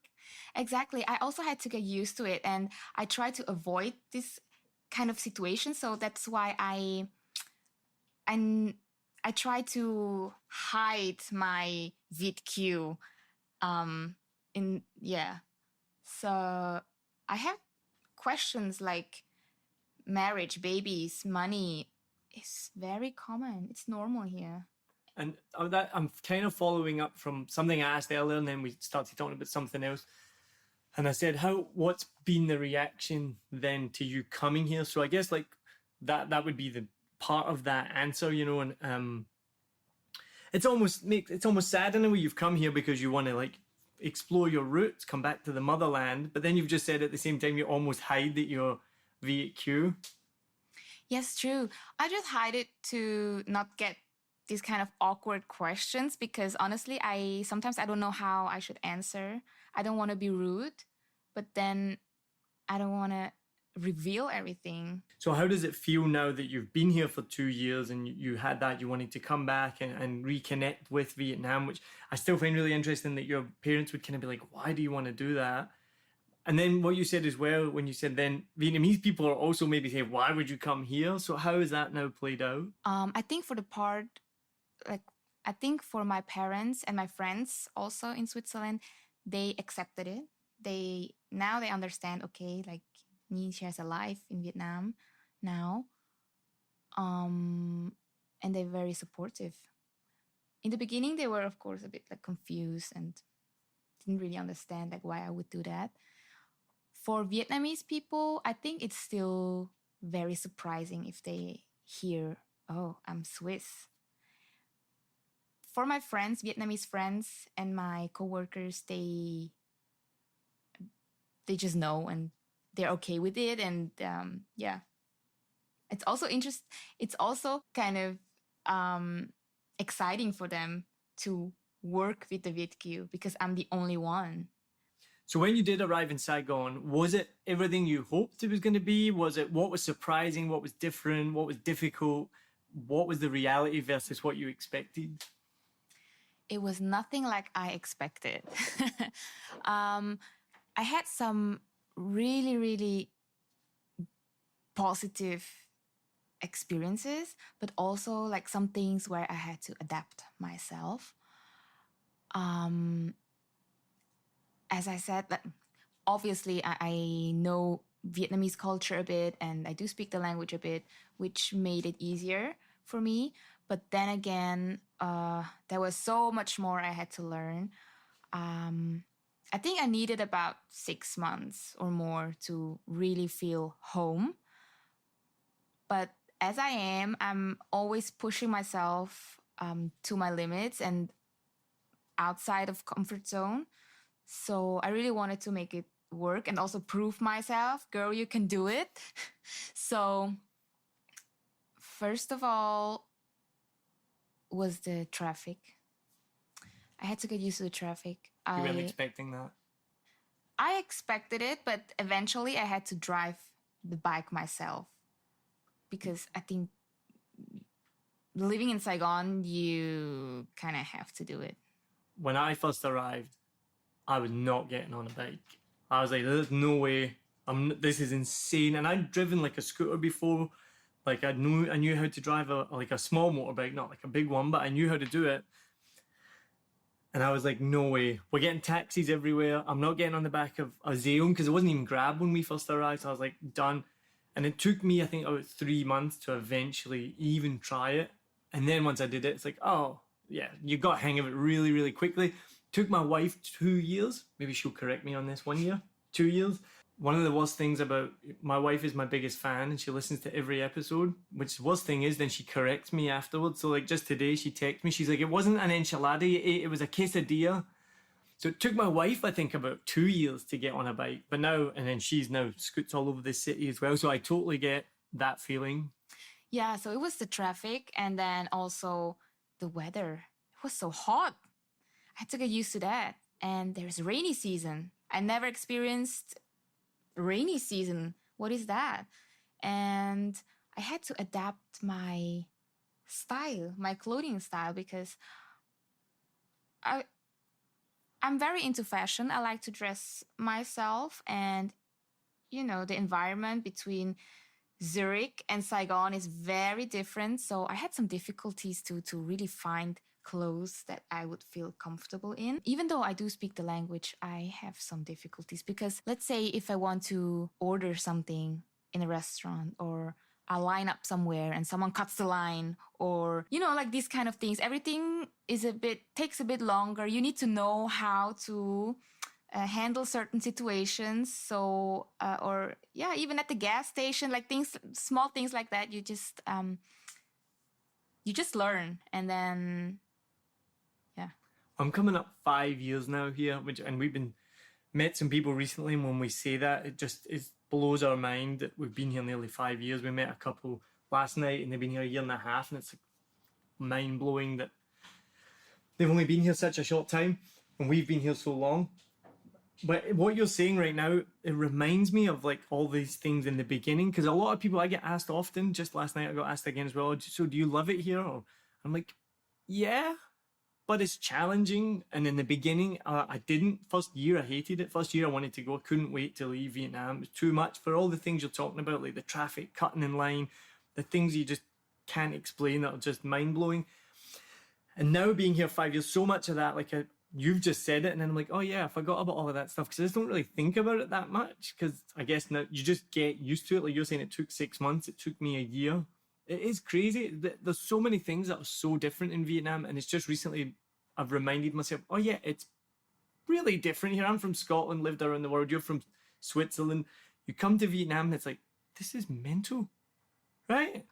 exactly. I also had to get used to it, and I try to avoid this kind of situation. So that's why I try to hide my Viet Kieu. So I have questions like marriage, babies, money. It's very common. It's normal here. And I'm kind of following up from something I asked earlier, and then we started talking about something else. And I said, what's been the reaction then to you coming here? So I guess like that would be the part of that answer, and it's almost sad in a way. You've come here because you want to like explore your roots, come back to the motherland, but then you've just said at the same time you almost hide that you're Viet Kieu. Yes, true. I just hide it to not get these kind of awkward questions, because honestly, sometimes I don't know how I should answer. I don't want to be rude, but then I don't want to reveal everything. So how does it feel now that you've been here for 2 years and you had that, you wanted to come back and reconnect with Vietnam, which I still find really interesting that your parents would kind of be like, why do you want to do that? And then what you said as well, when you said then Vietnamese people are also maybe saying, why would you come here? So how is that now played out? I think I think for my parents and my friends also in Switzerland, they accepted it. Now they understand, okay, like Nhi, she has a life in Vietnam now. And they're very supportive. In the beginning, they were, of course, a bit like confused and didn't really understand like why I would do that. For Vietnamese people, I think it's still very surprising if they hear, oh, I'm Swiss. For my friends, Vietnamese friends and my coworkers, they just know and they're okay with it. And it's also it's also kind of exciting for them to work with the Viet Kieu because I'm the only one. So when you did arrive in Saigon, was it everything you hoped it was going to be? Was it what was surprising? What was different? What was difficult? What was the reality versus what you expected? It was nothing like I expected. I had some really, really positive experiences, but also like some things where I had to adapt myself. As I said, like, obviously I know Vietnamese culture a bit and I do speak the language a bit, which made it easier for me. But then again, there was so much more I had to learn. I think I needed about 6 months or more to really feel home. But as I am, I'm always pushing myself to my limits and outside of comfort zone. So I really wanted to make it work and also prove myself, girl, you can do it. So first of all was the traffic. I had to get used to the traffic. You weren't expecting that? I expected it, but eventually I had to drive the bike myself because I think living in Saigon, you kind of have to do it. When I first arrived, I was not getting on a bike. I was like, there's no way. This is insane. And I'd driven like a scooter before. Like I knew how to drive a small motorbike, not like a big one, but I knew how to do it. And I was like, no way. We're getting taxis everywhere. I'm not getting on the back of a Xeon because it wasn't even Grab when we first arrived. So I was like, done. And it took me, I think, about 3 months to eventually even try it. And then once I did it, it's like, oh, yeah, you got hang of it really, really quickly. Took my wife 2 years. Maybe she'll correct me on this. 1 year, 2 years. One of the worst things about my wife is my biggest fan and she listens to every episode, which the worst thing is then she corrects me afterwards. So like just today she texted me, she's like, it wasn't an enchilada you ate, it was a quesadilla. So it took my wife, I think, about 2 years to get on a bike. But now, and then she's now scoots all over the city as well. So I totally get that feeling. Yeah, so it was the traffic and then also the weather. It was so hot. I had to get used to that. And there's rainy season. I never experienced rainy season. What is that? And I had to adapt my style, my clothing style, because I'm very into fashion. I like to dress myself, and you know, the environment between Zurich and Saigon is very different. So I had some difficulties to really find clothes that I would feel comfortable in. Even though I do speak the language, I have some difficulties because let's say if I want to order something in a restaurant or I line up somewhere and someone cuts the line or, you know, like these kind of things, everything takes a bit longer. You need to know how to handle certain situations. So, even at the gas station, like small things like that, you just learn and then, yeah. I'm coming up 5 years now here, and we've met some people recently, and when we say that, it blows our mind that we've been here nearly 5 years. We met a couple last night, and they've been here a year and a half, and it's like mind-blowing that they've only been here such a short time, and we've been here so long. But what you're saying right now, it reminds me of like all these things in the beginning, because a lot of people, I get asked often, just last night I got asked again as well, so do you love it here? Or I'm like, yeah, but it's challenging. And in the beginning, I didn't. First year, I hated it. First year, I wanted to go. I couldn't wait to leave Vietnam. It was too much for all the things you're talking about, like the traffic, cutting in line, the things you just can't explain that are just mind-blowing. And now being here 5 years, so much of that, like you've just said it, and then I'm like, oh yeah, I forgot about all of that stuff because I just don't really think about it that much because I guess now you just get used to it. Like you're saying, it took 6 months, it took me a year. It is crazy. There's so many things that are so different in Vietnam, and it's just recently I've reminded myself, oh yeah, it's really different here. I'm from Scotland, lived around the world. You're from Switzerland. You come to Vietnam and it's like, this is mental, right?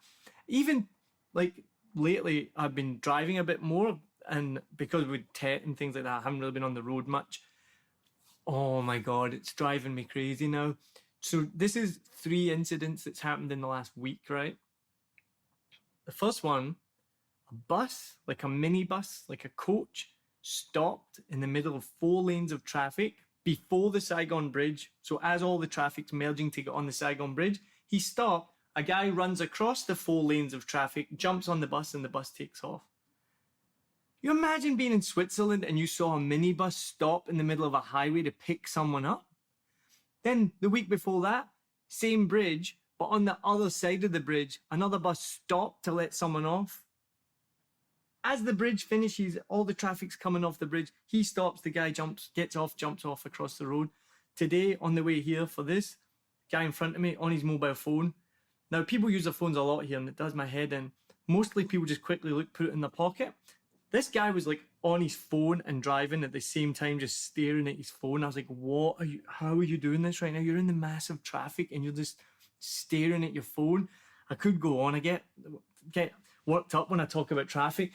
Even like lately, I've been driving a bit more. And because with TET and things like that, I haven't really been on the road much. Oh my God, it's driving me crazy now. So this is 3 incidents that's happened in the last week, right? The first one, a bus, like a minibus, like a coach, stopped in the middle of 4 lanes of traffic before the Saigon Bridge. So as all the traffic's merging to get on the Saigon Bridge, he stopped. A guy runs across the 4 lanes of traffic, jumps on the bus, and the bus takes off. You imagine being in Switzerland and you saw a minibus stop in the middle of a highway to pick someone up? Then the week before that, same bridge, but on the other side of the bridge, another bus stopped to let someone off. As the bridge finishes, all the traffic's coming off the bridge. He stops, the guy gets off, jumps off across the road. Today, on the way here for this, guy in front of me on his mobile phone. Now, people use their phones a lot here, and it does my head in. Mostly people just quickly put it in their pocket. This guy was like on his phone and driving at the same time, just staring at his phone. I was like, how are you doing this right now? You're in the massive traffic and you're just staring at your phone. I could go on. I get worked up when I talk about traffic.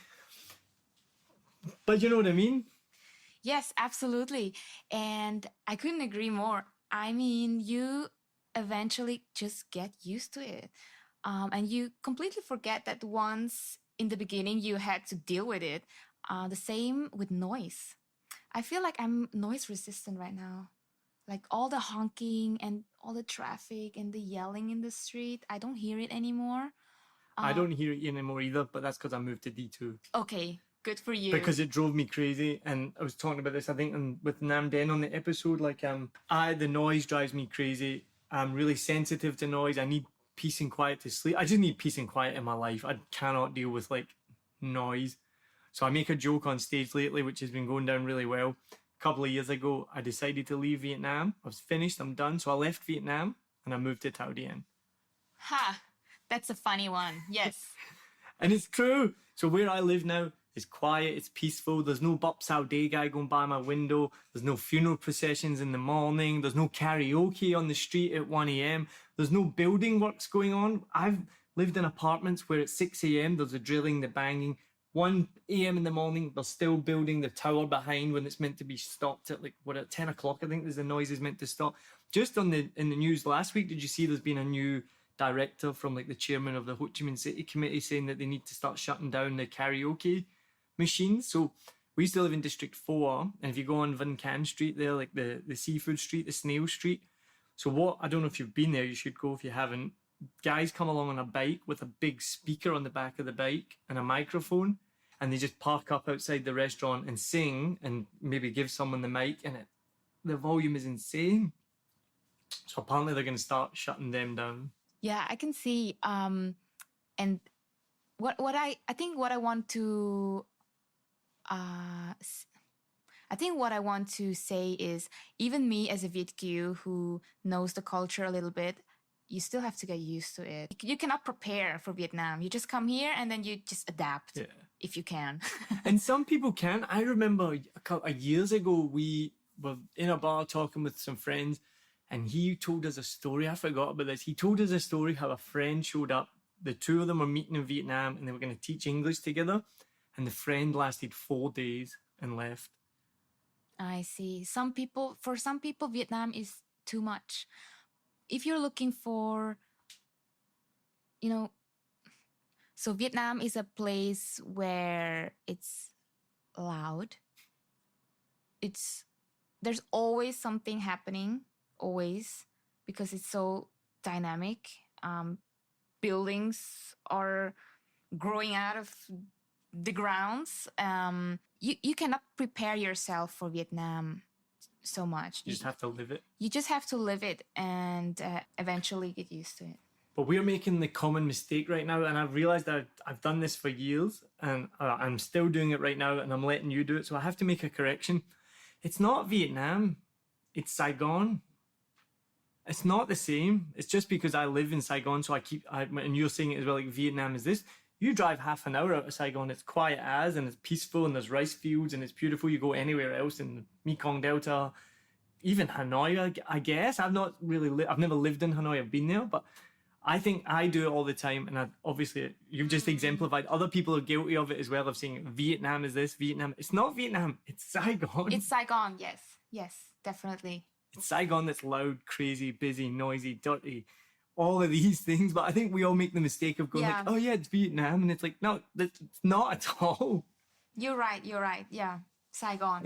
But you know what I mean? Yes, absolutely. And I couldn't agree more. I mean, you eventually just get used to it. And you completely forget that once in the beginning you had to deal with it. The same with noise. I feel like I'm noise resistant right now. Like all the honking and all the traffic and the yelling in the street, I don't hear it anymore. I don't hear it anymore either, but that's because I moved to D2. Okay, good for you. Because it drove me crazy. And I was talking about this, I think, with Nam Den on the episode. Like, the noise drives me crazy. I'm really sensitive to noise. I need peace and quiet to sleep. I just need peace and quiet in my life. I cannot deal with like noise. So I make a joke on stage lately, which has been going down really well. A couple of years ago, I decided to leave Vietnam. I was finished, I'm done. So I left Vietnam and I moved to Thao Dien. Ha! That's a funny one. Yes. And it's true. So where I live now is quiet, it's peaceful. There's no Bop Sao Day guy going by my window. There's no funeral processions in the morning. There's no karaoke on the street at 1 a.m. There's no building works going on. I've lived in apartments where at 6 a.m. there's the drilling, the banging. 1 a.m. in the morning, they're still building the tower behind when it's meant to be stopped at at 10 o'clock, I think there's the noise is meant to stop. Just in the news last week, did you see there's been a new director from like the chairman of the Ho Chi Minh City Committee saying that they need to start shutting down the karaoke machines? So we used to live in District 4, and if you go on Vinh Can Street there, like the seafood street, the snail street. So I don't know if you've been there, you should go if you haven't. Guys come along on a bike with a big speaker on the back of the bike and a microphone, and they just park up outside the restaurant and sing and maybe give someone the mic, and the volume is insane. So apparently they're going to start shutting them down. Yeah, I can see. And what I want to say is, even me as a Viet Kieu who knows the culture a little bit, you still have to get used to it. You cannot prepare for Vietnam. You just come here and then you just adapt if you can. And some people can. I remember a couple of years ago, we were in a bar talking with some friends, and he told us a story. I forgot about this. He told us a story how a friend showed up. The two of them were meeting in Vietnam and they were going to teach English together. And the friend lasted 4 days and left. I see. For some people, Vietnam is too much. If you're looking for, so Vietnam is a place where it's loud. There's always something happening, always, because it's so dynamic. Buildings are growing out of the grounds. You cannot prepare yourself for Vietnam so much. You just have to live it. You just have to live it and eventually get used to it. But we're making the common mistake right now, and I've realized that I've done this for years, and I'm still doing it right now, and I'm letting you do it, so I have to make a correction. It's not Vietnam, it's Saigon. It's not the same. It's just because I live in Saigon, so and you're saying it as well, like Vietnam is this. You drive half an hour out of Saigon, it's quiet and it's peaceful, and there's rice fields, and it's beautiful. You go anywhere else in the Mekong Delta, even Hanoi, I guess. I've never lived in Hanoi, I've been there, but I think I do it all the time, and obviously you've just exemplified. Other people are guilty of it as well, of saying Vietnam is this, Vietnam. It's not Vietnam, it's Saigon. It's Saigon, yes, definitely. It's Saigon that's loud, crazy, busy, noisy, dirty, all of these things. But I think we all make the mistake of going like, oh yeah, it's Vietnam. And it's like, no, it's not at all. You're right, yeah. Saigon.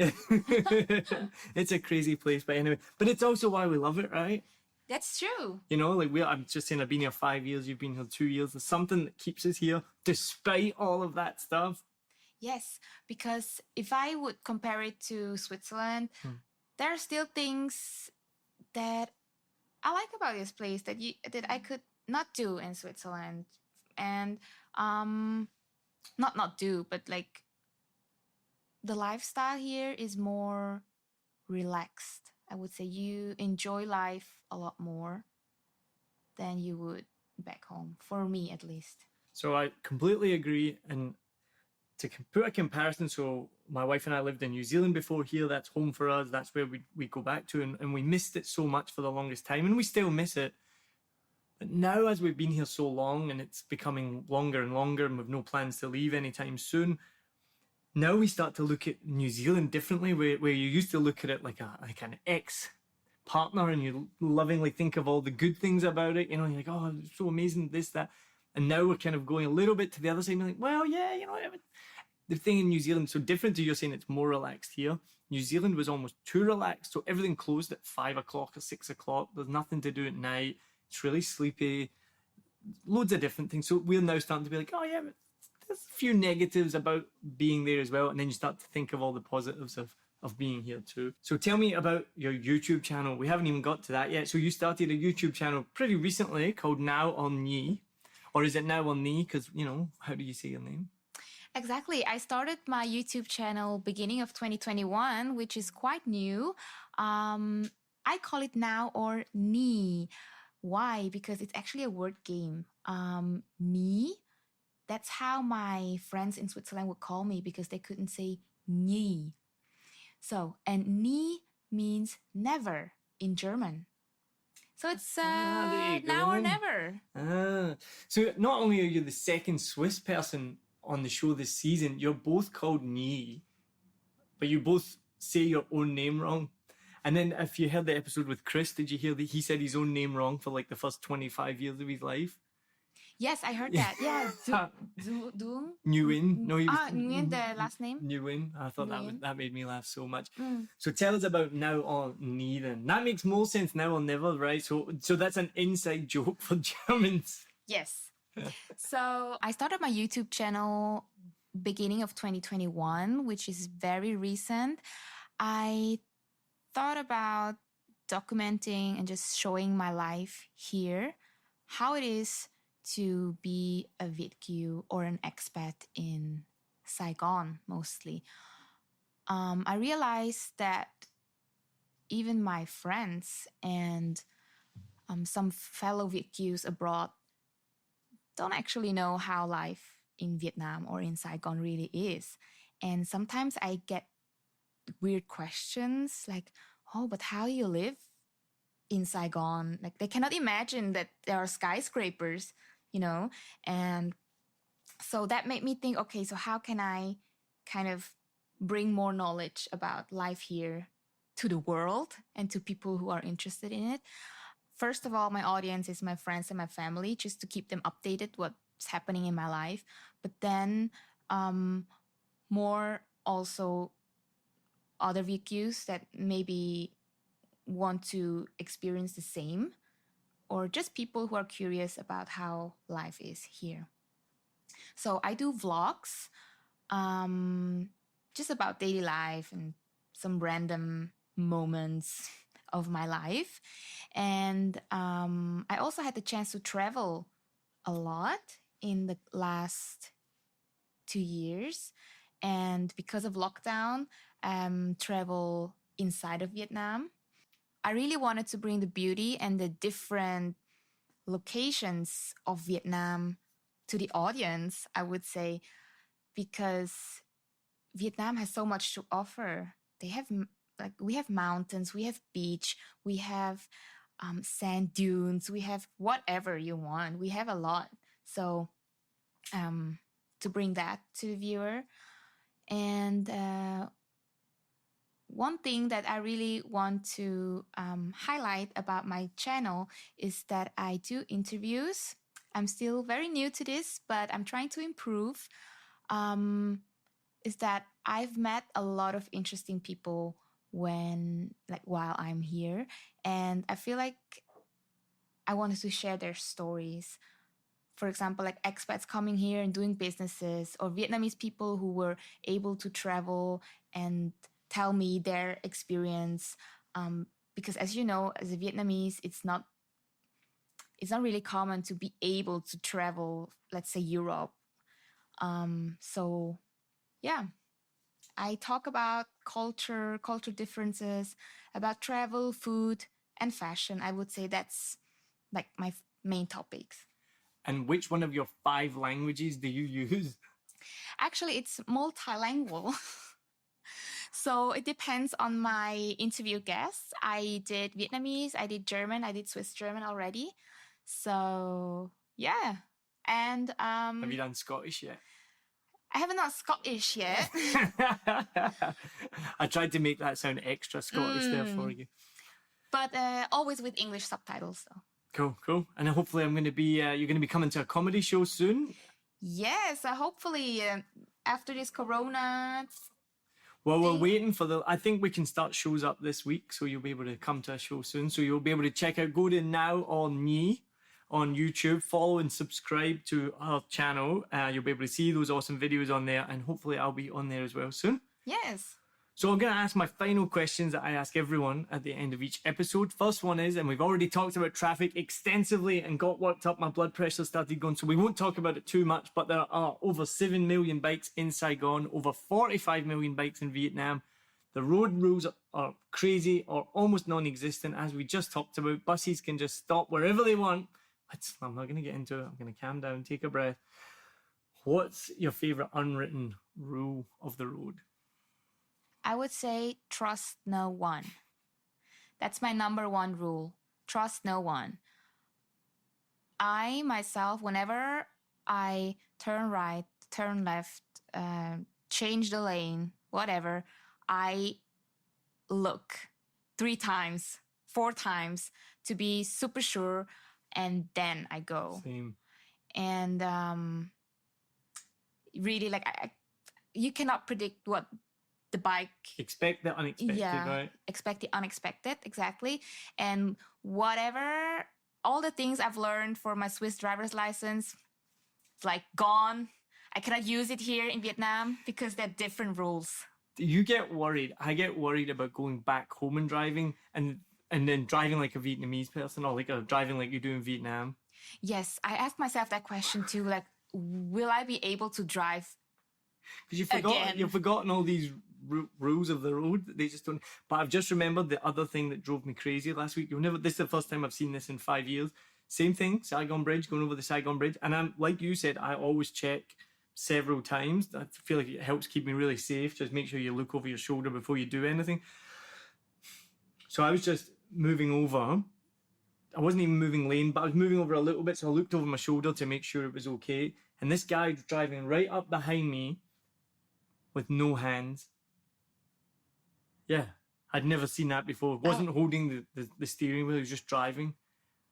It's a crazy place, but anyway. But it's also why we love it, right? That's true. You know, like I'm just saying, I've been here 5 years, you've been here 2 years. There's something that keeps us here despite all of that stuff. Yes, because if I would compare it to Switzerland, there are still things that I like about this place that I could not do in Switzerland, and not do, but like the lifestyle here is more relaxed. I would say you enjoy life a lot more than you would back home, for me at least. So I completely agree. And to put a comparison, so my wife and I lived in New Zealand before here. That's home for us. That's where we go back to. And we missed it so much for the longest time. And we still miss it. But now, as we've been here so long and it's becoming longer and longer and we've no plans to leave anytime soon, now we start to look at New Zealand differently, where you used to look at it like an ex-partner and you lovingly think of all the good things about it. You know, you're like, oh, it's so amazing, this, that. And now we're kind of going a little bit to the other side and like, well, yeah, you know, the thing in New Zealand, so different to you saying it's more relaxed here. New Zealand was almost too relaxed. So everything closed at 5 o'clock or 6 o'clock. There's nothing to do at night. It's really sleepy. Loads of different things. So we're now starting to be like, oh yeah, but there's a few negatives about being there as well. And then you start to think of all the positives of being here too. So tell me about your YouTube channel. We haven't even got to that yet. So you started a YouTube channel pretty recently called Now Or Nhi. Or is it Now Or Nhi? Because, you know, how do you say your name? Exactly. I started my YouTube channel beginning of 2021, which is quite new. I call it Now Or Nhi. Why? Because it's actually a word game. Nhi, that's how my friends in Switzerland would call me because they couldn't say Nhi. So, and Nhi means never in German. So it's now or never. So not only are you the second Swiss person on the show this season, you're both called Nhi, but you both say your own name wrong. And then if you heard the episode with Chris, did you hear that he said his own name wrong for like the first 25 years of his life? Yes, I heard that. Yeah. Nguyen. No, Nguyen, the last name? Nguyen. I thought that made me laugh so much. Mm. So tell us about Now or Nhi then. That makes more sense, now or never, right? So that's an inside joke for Germans. Yes. So I started my YouTube channel beginning of 2021, which is very recent. I thought about documenting and just showing my life here, how it is to be a Viet Kieu or an expat in Saigon mostly. I realized that even my friends and some fellow Viet Kieus abroad don't actually know how life in Vietnam or in Saigon really is. And sometimes I get weird questions like, oh, but how you live in Saigon? Like they cannot imagine that there are skyscrapers, you know? And so that made me think, okay, so how can I kind of bring more knowledge about life here to the world and to people who are interested in it? First of all, my audience is my friends and my family, just to keep them updated what's happening in my life. But then more also other Viet Kieus that maybe want to experience the same, or just people who are curious about how life is here. So I do vlogs, just about daily life and some random moments of my life. And I also had the chance to travel a lot in the last 2 years. And because of lockdown, travel inside of Vietnam. I really wanted to bring the beauty and the different locations of Vietnam to the audience, I would say, because Vietnam has so much to offer. We have mountains, we have beach, we have sand dunes, we have whatever you want. We have a lot. So to bring that to the viewer. And one thing that I really want to highlight about my channel is that I do interviews. I'm still very new to this, but I'm trying to improve. Is that I've met a lot of interesting people while I'm here, and I feel like I wanted to share their stories. For example, like expats coming here and doing businesses, or Vietnamese people who were able to travel and tell me their experience. Because as you know, as a Vietnamese, it's not really common to be able to travel, let's say Europe. So yeah, I talk about culture differences, about travel, food, and fashion. I would say that's like my main topics. And which one of your 5 languages do you use? Actually, it's multilingual. So it depends on my interview guests. I did Vietnamese, I did German, I did Swiss German already. So yeah. And Have you done Scottish yet? I haven't done Scottish yet. I tried to make that sound extra Scottish there for you. But always with English subtitles. So. Cool. And hopefully you're going to be coming to a comedy show soon. Yes, hopefully after this Corona. Well, we're waiting for I think we can start shows up this week, so you'll be able to come to a show soon. So you'll be able to go to Now Or Nhi on YouTube, follow and subscribe to our channel. You'll be able to see those awesome videos on there, and hopefully I'll be on there as well soon. Yes. So I'm going to ask my final questions that I ask everyone at the end of each episode. First one is, and we've already talked about traffic extensively and got worked up, my blood pressure started going, so we won't talk about it too much, but there are over 7 million bikes in Saigon, over 45 million bikes in Vietnam. The road rules are crazy or almost non-existent, as we just talked about. Buses can just stop wherever they want. I'm not going to get into it. I'm going to calm down, take a breath. What's your favorite unwritten rule of the road? I would say trust no one. That's my number one rule. Trust no one. I myself, whenever I turn right, turn left, change the lane, whatever, I look 3 times, 4 times to be super sure, and then I go. Same. And really, like, you cannot predict what the bike... Expect the unexpected, right? Expect the unexpected, exactly. And whatever, all the things I've learned for my Swiss driver's license, it's like gone. I cannot use it here in Vietnam because there are different rules. You get worried. I get worried about going back home and driving and then driving like a Vietnamese person, or like driving like you do in Vietnam. Yes, I asked myself that question too. Like, will I be able to drive Because again? You've forgotten all these rules of the road. They just don't. But I've just remembered the other thing that drove me crazy last week. This is the first time I've seen this in 5 years. Same thing, Saigon Bridge, going over the Saigon Bridge. And I'm like you said, I always check several times. I feel like it helps keep me really safe. Just make sure you look over your shoulder before you do anything. So I was just moving over. I wasn't even moving lane, but I was moving over a little bit. So I looked over my shoulder to make sure it was okay. And this guy was driving right up behind me with no hands. Yeah, I'd never seen that before. Wasn't holding the steering wheel, he was just driving.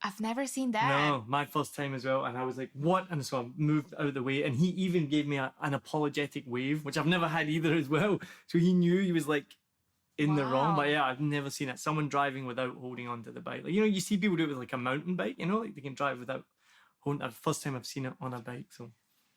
I've never seen that. No, my first time as well. And I was like, what? And so I moved out of the way. And he even gave me an apologetic wave, which I've never had either as well. So he knew he was like in the wrong. But yeah, I've never seen it. Someone driving without holding onto the bike. Like, you see people do it with like a mountain bike, like they can drive without holding. That's the first time I've seen it on a bike. So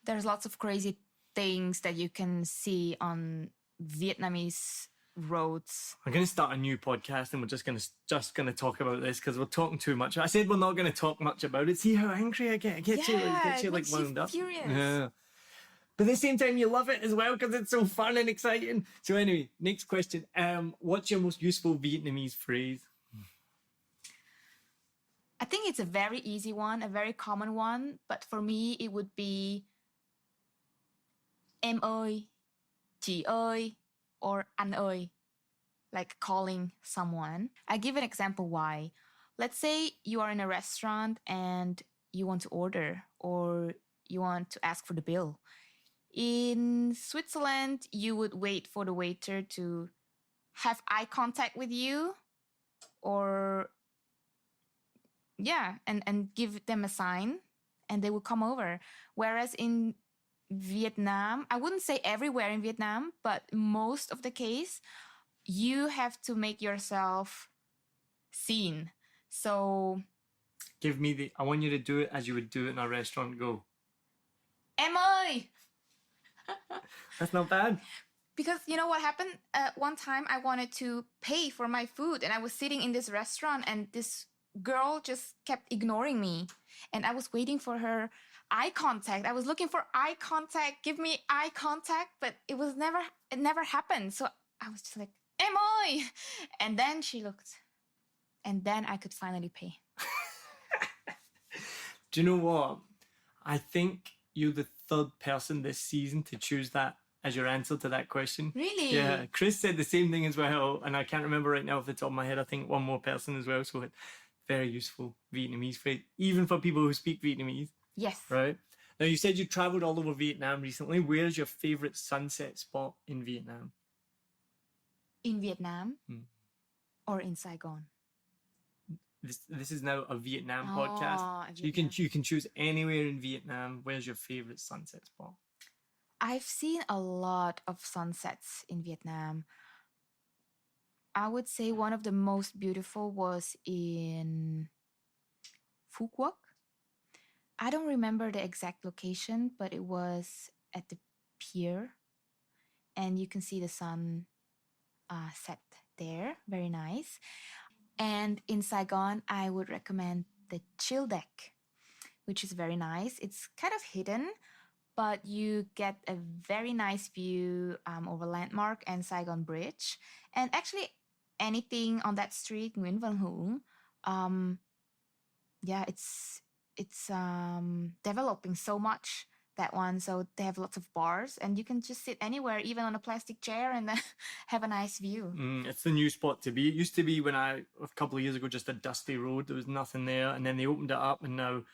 there's lots of crazy things that you can see on Vietnamese roads. I'm going to start a new podcast and we're just going to talk about this because we're talking too much. I said we're not going to talk much about it. See how angry I get? I get you like wound up. Furious. Yeah. But at the same time, you love it as well because it's so fun and exciting. So anyway, next question. What's your most useful Vietnamese phrase? I think it's a very easy one, a very common one. But for me, it would be em ơi, chị ơi, or anh ơi, like calling someone. I give an example why. Let's say you are in a restaurant and you want to order or you want to ask for the bill. In Switzerland, you would wait for the waiter to have eye contact with you or, and give them a sign and they will come over. Whereas in Vietnam, I wouldn't say everywhere in Vietnam, but most of the case, you have to make yourself seen. So, I want you to do it as you would do it in a restaurant. Go. em ơi! That's not bad. Because you know what happened? One time I wanted to pay for my food and I was sitting in this restaurant and this girl just kept ignoring me. And I was waiting for her eye contact. I was looking for eye contact, give me eye contact, but it never happened. So I was just like, em ơi! And then she looked. And then I could finally pay. Do you know what? I think you're the third person this season to choose that as your answer to that question. Really? Yeah. Chris said the same thing as well. And I can't remember right now off the top of my head. I think one more person as well. So very useful Vietnamese phrase, even for people who speak Vietnamese. Yes. Right. Now, you said you traveled all over Vietnam recently. Where's your favorite sunset spot in Vietnam? In Vietnam or in Saigon? This is now a Vietnam podcast. So you can choose anywhere in Vietnam. Where's your favorite sunset spot? I've seen a lot of sunsets in Vietnam. I would say one of the most beautiful was in Phu Quoc. I don't remember the exact location, but it was at the pier. And you can see the sun set there. Very nice. And in Saigon, I would recommend the chill deck, which is very nice. It's kind of hidden, but you get a very nice view over Landmark and Saigon Bridge. And actually, anything on that street, Nguyen Van Huong, it's developing so much, that one. So they have lots of bars and you can just sit anywhere, even on a plastic chair, and have a nice view. It's the new spot to be. It used to be a couple of years ago, just a dusty road. There was nothing there. And then they opened it up and now,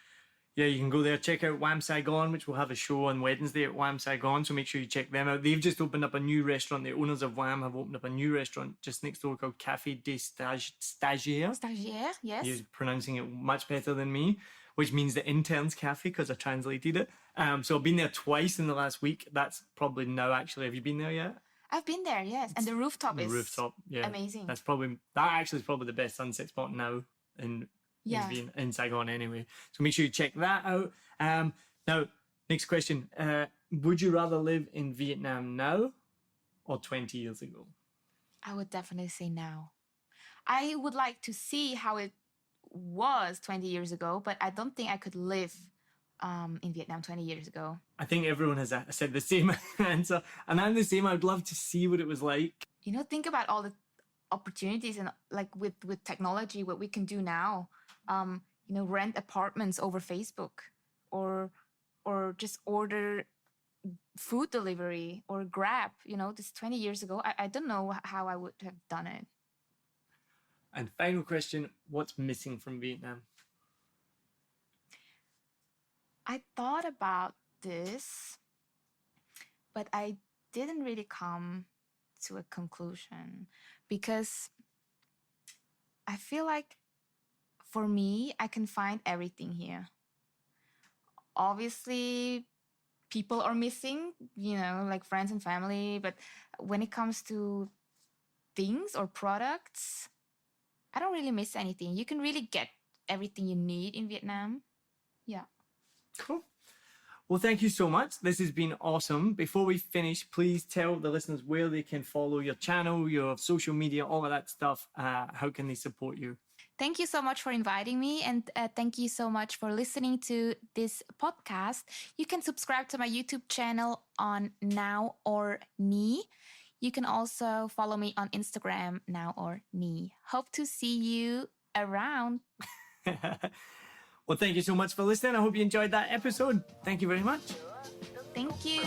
you can go there, check out Wham Saigon, which will have a show on Wednesday at Wham Saigon. So make sure you check them out. They've just opened up a new restaurant. The owners of Wham have opened up a new restaurant just next door called Café des Stagiaires. Stagiaire, yes. He's pronouncing it much better than me, which means the intern's cafe because I translated it. So I've been there twice in the last week. That's probably now, actually. Have you been there yet? I've been there, yes. And the rooftop is amazing. That actually is probably the best sunset spot now in Saigon anyway. So make sure you check that out. Now, next question. Would you rather live in Vietnam now or 20 years ago? I would definitely say now. I would like to see how it was 20 years ago, but I don't think I could live in Vietnam 20 years ago. I think everyone has said the same answer. And I'm the same. I'd love to see what it was like. Think about all the opportunities and like with technology, what we can do now. Rent apartments over Facebook or just order food delivery or Grab. This 20 years ago, I don't know how I would have done it. And final question, what's missing from Vietnam? I thought about this, but I didn't really come to a conclusion because I feel like for me, I can find everything here. Obviously, people are missing, like friends and family, but when it comes to things or products, I don't really miss anything. You can really get everything you need in Vietnam. Yeah. Cool. Well, thank you so much. This has been awesome. Before we finish, please tell the listeners where they can follow your channel, your social media, all of that stuff. How can they support you? Thank you so much for inviting me. And thank you so much for listening to this podcast. You can subscribe to my YouTube channel on Now Or Nhi. You can also follow me on Instagram, Now Or Nhi. Hope to see you around. Well, thank you so much for listening. I hope you enjoyed that episode. Thank you very much. Thank you.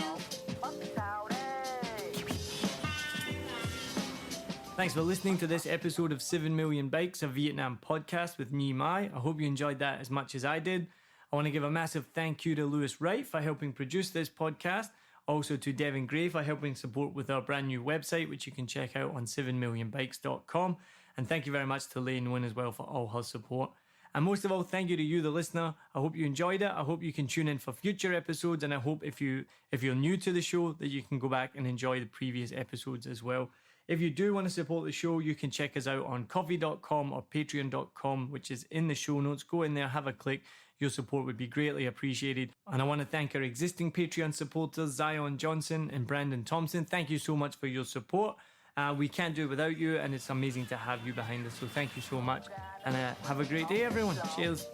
Thanks for listening to this episode of 7 Million Bikes, a Vietnam podcast with Nhi Mai. I hope you enjoyed that as much as I did. I want to give a massive thank you to Lewis Wright for helping produce this podcast. Also to Devin Gray for helping support with our brand new website, which you can check out on 7millionbikes.com. And thank you very much to Nguyen as well for all her support. And most of all, thank you to you, the listener. I hope you enjoyed it. I hope you can tune in for future episodes. And I hope if you're new to the show, that you can go back and enjoy the previous episodes as well. If you do want to support the show, you can check us out on coffee.com or patreon.com, which is in the show notes. Go in there, have a click. Your support would be greatly appreciated. And I want to thank our existing Patreon supporters, Zion Johnson and Brandon Thompson. Thank you so much for your support. We can't do it without you, and it's amazing to have you behind us. So thank you so much. And have a great day, everyone. Cheers.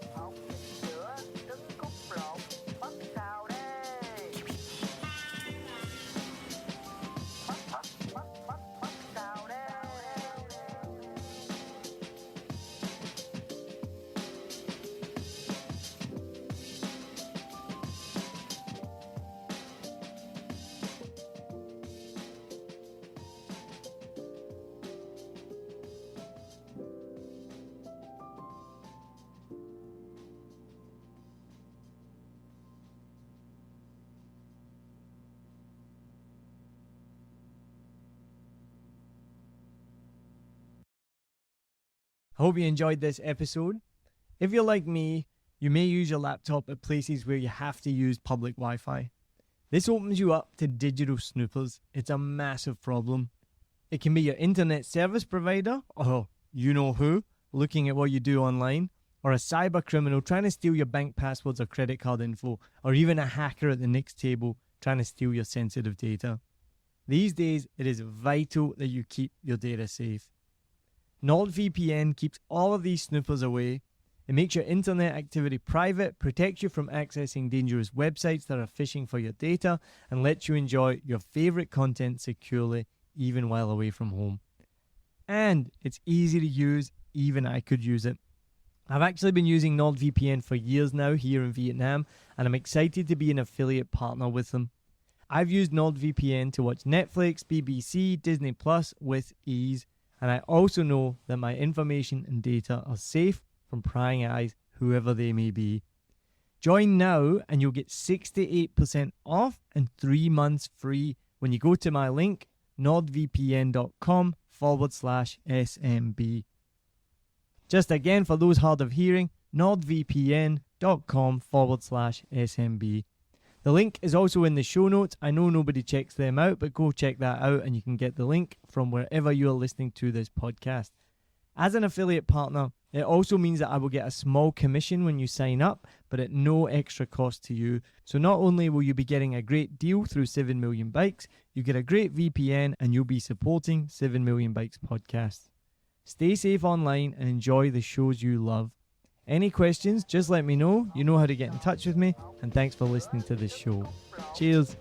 I hope you enjoyed this episode. If you're like me, you may use your laptop at places where you have to use public Wi-Fi. This opens you up to digital snoopers. It's a massive problem. It can be your internet service provider, or you know who, looking at what you do online, or a cyber criminal trying to steal your bank passwords or credit card info, or even a hacker at the next table trying to steal your sensitive data. These days, it is vital that you keep your data safe. NordVPN keeps all of these snoopers away. It makes your internet activity private, protects you from accessing dangerous websites that are phishing for your data, and lets you enjoy your favorite content securely, even while away from home. And it's easy to use, even I could use it. I've actually been using NordVPN for years now here in Vietnam, and I'm excited to be an affiliate partner with them. I've used NordVPN to watch Netflix, BBC, Disney Plus with ease. And I also know that my information and data are safe from prying eyes, whoever they may be. Join now and you'll get 68% off and 3 months free when you go to my link, nordvpn.com/SMB. Just again, for those hard of hearing, nordvpn.com/SMB. The link is also in the show notes. I know nobody checks them out, but go check that out and you can get the link from wherever you're listening to this podcast. As an affiliate partner, it also means that I will get a small commission when you sign up, but at no extra cost to you. So not only will you be getting a great deal through 7 Million Bikes, you get a great VPN and you'll be supporting 7 Million Bikes podcast. Stay safe online and enjoy the shows you love. Any questions, just let me know. You know how to get in touch with me. And thanks for listening to this show. Cheers.